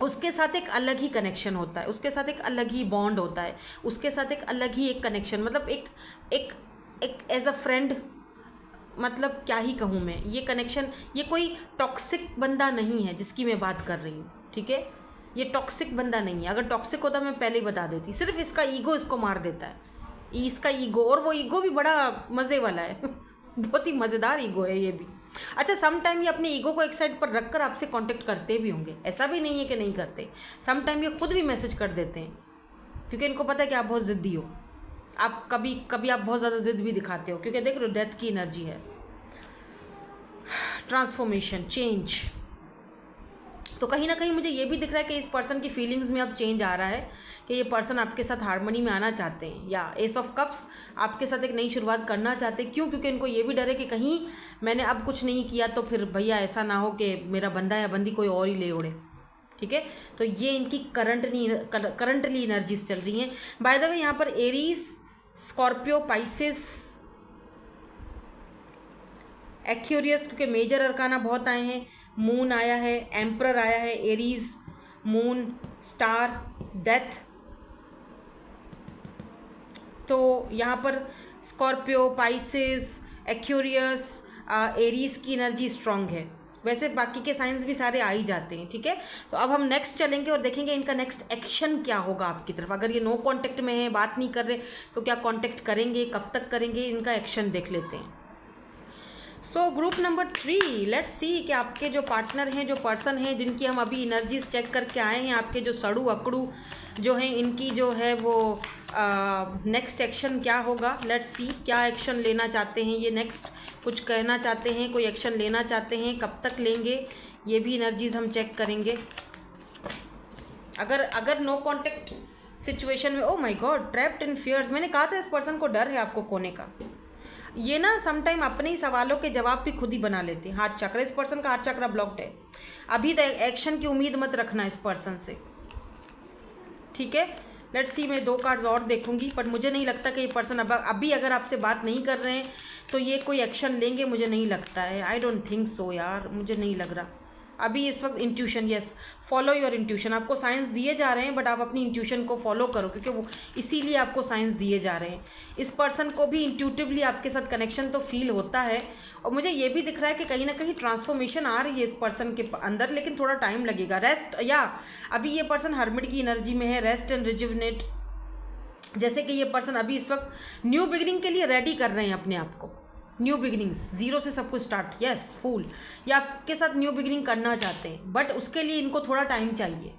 उसके साथ एक अलग ही कनेक्शन होता है, उसके साथ एक अलग ही बॉन्ड होता है, उसके साथ एक अलग ही एक कनेक्शन, मतलब एक एक एक एज अ फ्रेंड, मतलब क्या ही कहूँ मैं, ये कनेक्शन, ये कोई टॉक्सिक बंदा नहीं है जिसकी मैं बात कर रही हूँ, ठीक है, ये टॉक्सिक बंदा नहीं है। अगर टॉक्सिक होता मैं पहले ही बता देती, सिर्फ इसका ईगो इसको मार देता है, इसका ईगो, और वो ईगो भी बड़ा मज़े वाला है बहुत ही मज़ेदार ईगो है ये भी। अच्छा, सम टाइम ये अपने ईगो को एक साइड पर रख कर आपसे कांटेक्ट करते भी होंगे, ऐसा भी नहीं है कि नहीं करते। सम टाइम ये खुद भी मैसेज कर देते हैं, क्योंकि इनको पता है कि आप बहुत ज़िद्दी हो, आप कभी कभी आप बहुत ज़्यादा ज़िद भी दिखाते हो, क्योंकि देख रहे हो डेथ की एनर्जी है, ट्रांसफॉर्मेशन, चेंज। तो कहीं ना कहीं मुझे ये भी दिख रहा है कि इस पर्सन की फीलिंग्स में अब चेंज आ रहा है, कि ये पर्सन आपके साथ हारमोनी में आना चाहते हैं, या एस ऑफ कप्स आपके साथ एक नई शुरुआत करना चाहते हैं। क्यों? क्योंकि इनको ये भी डर है कि कहीं मैंने अब कुछ नहीं किया तो फिर भैया ऐसा ना हो कि मेरा बंदा या बंदी कोई और ही ले उड़े, ठीक है। तो ये इनकी करंटली एनर्जीज चल रही हैं। बाय द वे यहाँ पर एरीज, स्कॉर्पियो, पाइसेस, एक्यूरियस, क्योंकि मेजर अरकाना बहुत आए हैं, मून आया है, एम्परर आया है, एरीज, मून, स्टार, डेथ, तो यहाँ पर स्कॉर्पियो, पाइसेस, एक्वेरियस, एरीज की एनर्जी स्ट्रांग है। वैसे बाकी के साइंस भी सारे आ ही जाते हैं, ठीक है। तो अब हम नेक्स्ट चलेंगे और देखेंगे इनका नेक्स्ट एक्शन क्या होगा आपकी तरफ। अगर ये नो कांटेक्ट में है, बात नहीं कर रहे, तो क्या कांटेक्ट करेंगे, कब तक करेंगे, इनका एक्शन देख लेते हैं। So group number 3, let's see कि आपके जो पार्टनर हैं, जो पर्सन हैं, जिनकी हम अभी एनर्जीज चेक करके आए हैं, आपके जो सड़ू अकड़ू जो हैं, इनकी जो है वो नेक्स्ट एक्शन क्या होगा। लेट्स सी क्या एक्शन लेना चाहते हैं ये, नेक्स्ट कुछ कहना चाहते हैं, कोई एक्शन लेना चाहते हैं, कब तक लेंगे, ये भी एनर्जीज हम चेक करेंगे। अगर नो कॉन्टेक्ट सिचुएशन में, oh my god, trapped in fears, मैंने कहा था इस पर्सन को डर है आपको खोने का। ये ना समटाइम अपने ही सवालों के जवाब भी खुद ही बना लेते हैं। हार्ट चक्र, इस पर्सन का हार्ट चक्र ब्लॉक्ड है। अभी तक एक्शन की उम्मीद मत रखना इस पर्सन से, ठीक है। लेट्स सी, मैं 2 कार्ड्स और देखूंगी, पर मुझे नहीं लगता कि ये पर्सन अभी अगर आपसे बात नहीं कर रहे हैं तो ये कोई एक्शन लेंगे, मुझे नहीं लगता है। आई डोंट थिंक सो यार, मुझे नहीं लग रहा अभी इस वक्त। Intuition, yes, follow your intuition. आपको साइंस दिए जा रहे हैं, बट आप अपनी इंट्यूशन को फॉलो करो, क्योंकि वो इसीलिए आपको साइंस दिए जा रहे हैं। इस पर्सन को भी इंट्यूटिवली आपके साथ कनेक्शन तो फील होता है, और मुझे ये भी दिख रहा है कि कहीं ना कहीं ट्रांसफॉर्मेशन आ रही है इस पर्सन के अंदर, लेकिन थोड़ा टाइम लगेगा। रेस्ट, या अभी ये पर्सन हर्मिट की एनर्जी में है, रेस्ट एंड रिजुवनेट। जैसे कि ये पर्सन अभी इस वक्त न्यू बिगिनिंग के लिए रेडी कर रहे हैं अपने आप को। न्यू बिगिनिंग्स, जीरो से सब कुछ स्टार्ट, यस, फूल, या आपके साथ न्यू बिगिनिंग करना चाहते हैं, बट उसके लिए इनको थोड़ा टाइम चाहिए।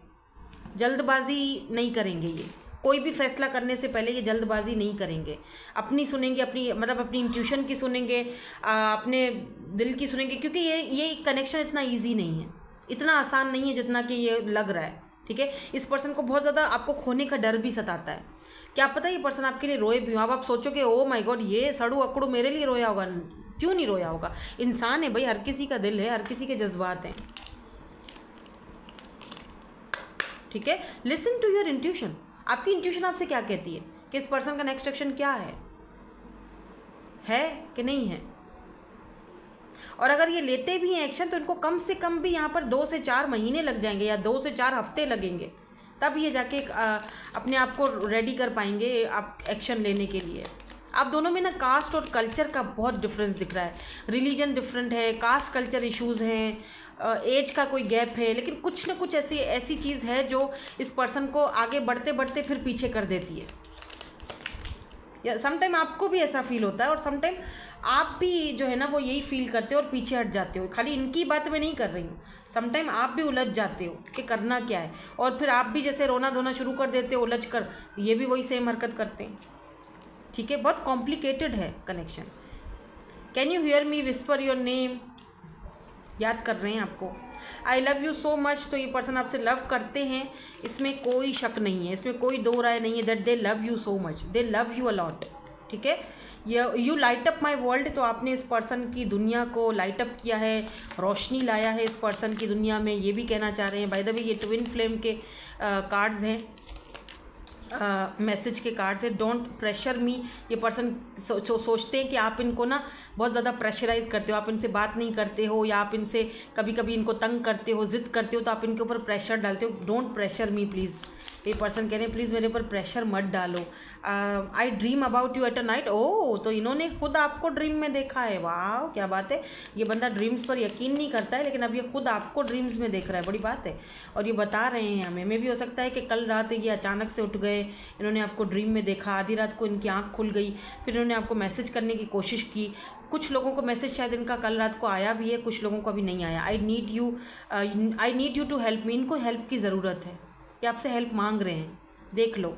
जल्दबाजी नहीं करेंगे ये, कोई भी फैसला करने से पहले ये जल्दबाजी नहीं करेंगे। अपनी सुनेंगे, अपनी इंट्यूशन की सुनेंगे, अपने दिल की सुनेंगे, क्योंकि ये कनेक्शन इतना ईजी नहीं है, इतना आसान नहीं है जितना कि ये लग रहा है, ठीक है। इस पर्सन को बहुत ज़्यादा आपको खोने का डर भी सताता है। क्या पता ये पर्सन आपके लिए रोए भी हो। अब आप सोचोगे ओ माय गॉड, ये सड़ू अकड़ू मेरे लिए रोया होगा। क्यों नहीं रोया होगा, इंसान है भाई, हर किसी का दिल है, हर किसी के जज्बात हैं, ठीक है। Listen to your intuition. आपकी इंट्यूशन आपसे क्या कहती है कि इस पर्सन का नेक्स्ट एक्शन क्या है कि नहीं है। और अगर ये लेते भी हैं एक्शन, तो इनको कम से कम भी यहाँ पर 2 से 4 महीने लग जाएंगे, या 2 से 4 हफ्ते लगेंगे, तब ये जाके अपने आप को रेडी कर पाएंगे आप एक्शन लेने के लिए। आप दोनों में ना कास्ट और कल्चर का बहुत डिफरेंस दिख रहा है। रिलीजन डिफरेंट है, कास्ट कल्चर इश्यूज़ हैं, एज का कोई गैप है, लेकिन कुछ ना कुछ ऐसी चीज़ है जो इस पर्सन को आगे बढ़ते बढ़ते फिर पीछे कर देती है। या समटाइम आपको भी ऐसा फील होता है, और समटाइम आप भी जो है ना वो यही फील करते हो और पीछे हट जाते हो। खाली इनकी बात मैं नहीं कर रही हूँ, समटाइम आप भी उलझ जाते हो कि करना क्या है, और फिर आप भी जैसे रोना धोना शुरू कर देते हो उलझ कर, ये भी वही सेम हरकत करते हैं, ठीक है। बहुत कॉम्प्लिकेटेड है connection. Can you hear me whisper your name, याद कर रहे हैं आपको। आई लव यू सो मच, तो ये पर्सन आपसे लव करते हैं, इसमें कोई शक नहीं है, इसमें कोई दो राय नहीं है, that they love you so much, they love you allot, ठीक है। You light up my world, तो आपने इस पर्सन की दुनिया को लाइट अप किया है, रोशनी लाया है इस पर्सन की दुनिया में, ये भी कहना चाह रहे हैं। बाय द वे, ये ट्विन फ्लेम के कार्ड्स हैं, मैसेज के कार्ड से। डोंट प्रेशर मी, ये पर्सन सोचते हैं कि आप इनको ना बहुत ज़्यादा प्रेशराइज करते हो, आप इनसे बात नहीं करते हो, या आप इनसे कभी कभी इनको तंग करते हो, जिद करते हो, तो आप इनके ऊपर प्रेशर डालते हो। डोंट प्रेशर मी प्लीज़, ये पर्सन कह रहे हैं प्लीज़ मेरे ऊपर प्रेशर मत डालो। I dream about you at a night, oh, तो इन्होंने खुद आपको ड्रीम में देखा है, वाह क्या बात है। ये बंदा ड्रीम्स पर यकीन नहीं करता है, लेकिन अब ये खुद आपको ड्रीम्स में देख रहा है, बड़ी बात है। और ये बता रहे हैं हमें, भी हो सकता है कि कल रात ये अचानक से उठ गए, इन्होंने आपको ड्रीम में देखा, आधी रात को इनकी आँख खुल गई, फिर इन्होंने आपको मैसेज करने की कोशिश की। कुछ लोगों को मैसेज शायद इनका कल रात को आया भी है, कुछ लोगों को अभी नहीं आया। I need you to help me, इनको हेल्प की ज़रूरत है, ये आपसे हेल्प मांग रहे हैं, देख लो।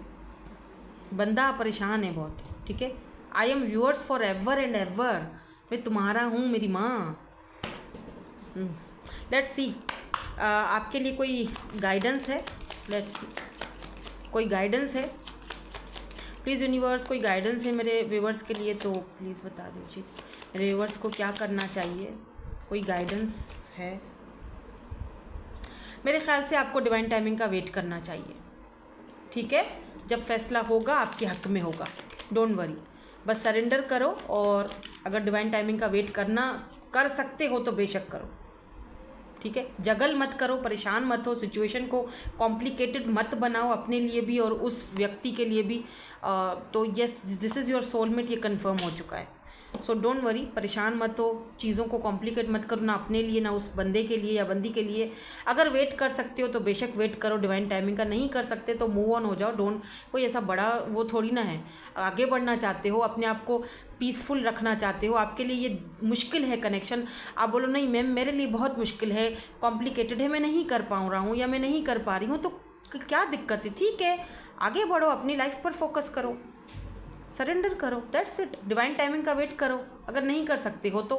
बंदा परेशान है बहुत, ठीक है। I am viewers for ever and ever, मैं तुम्हारा हूँ मेरी माँ। लेट्स सी आपके लिए कोई गाइडेंस है, लेट्स सी कोई गाइडेंस है प्लीज़ यूनिवर्स, कोई गाइडेंस है मेरे व्यूअर्स के लिए तो प्लीज़ बता दीजिए मेरे व्यूअर्स को क्या करना चाहिए, कोई गाइडेंस है। मेरे ख्याल से आपको डिवाइन टाइमिंग का वेट करना चाहिए, ठीक है। जब फैसला होगा आपके हक में होगा, डोंट वरी, बस सरेंडर करो, और अगर डिवाइन टाइमिंग का वेट कर सकते हो तो बेशक करो, ठीक है, जगल मत करो, परेशान मत हो, सिचुएशन को कॉम्प्लिकेटेड मत बनाओ अपने लिए भी और उस व्यक्ति के लिए भी। तो yes, this is your soulmate, ये कंफर्म हो चुका है। सो डोंट वरी, परेशान मत हो, चीज़ों को कॉम्प्लिकेट मत करो, ना अपने लिए ना उस बंदे के लिए या बंदी के लिए। अगर वेट कर सकते हो तो बेशक वेट करो डिवाइन टाइमिंग का, नहीं कर सकते तो मूव ऑन हो जाओ। डोंट, कोई ऐसा बड़ा वो थोड़ी ना है। आगे बढ़ना चाहते हो, अपने आप को पीसफुल रखना चाहते हो, आपके लिए ये मुश्किल है कनेक्शन, आप बोलो नहीं मैम मेरे लिए बहुत मुश्किल है, कॉम्प्लिकेटेड है, मैं नहीं कर पा रहा हूँ या मैं नहीं कर पा रही हूँ, तो क्या दिक्कत है? ठीक है, आगे बढ़ो, अपनी लाइफ पर फोकस करो, सरेंडर करो, दैट्स इट। डिवाइन टाइमिंग का वेट करो। अगर नहीं कर सकते हो तो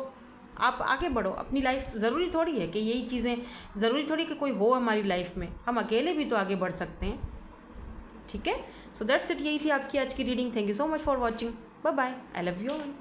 आप आगे बढ़ो अपनी लाइफ। ज़रूरी थोड़ी है कि यही चीज़ें, ज़रूरी थोड़ी कि कोई हो हमारी लाइफ में, हम अकेले भी तो आगे बढ़ सकते हैं। ठीक है, सो दैट्स इट, यही थी आपकी आज की reading. Thank you so much for watching, bye bye, I love you all.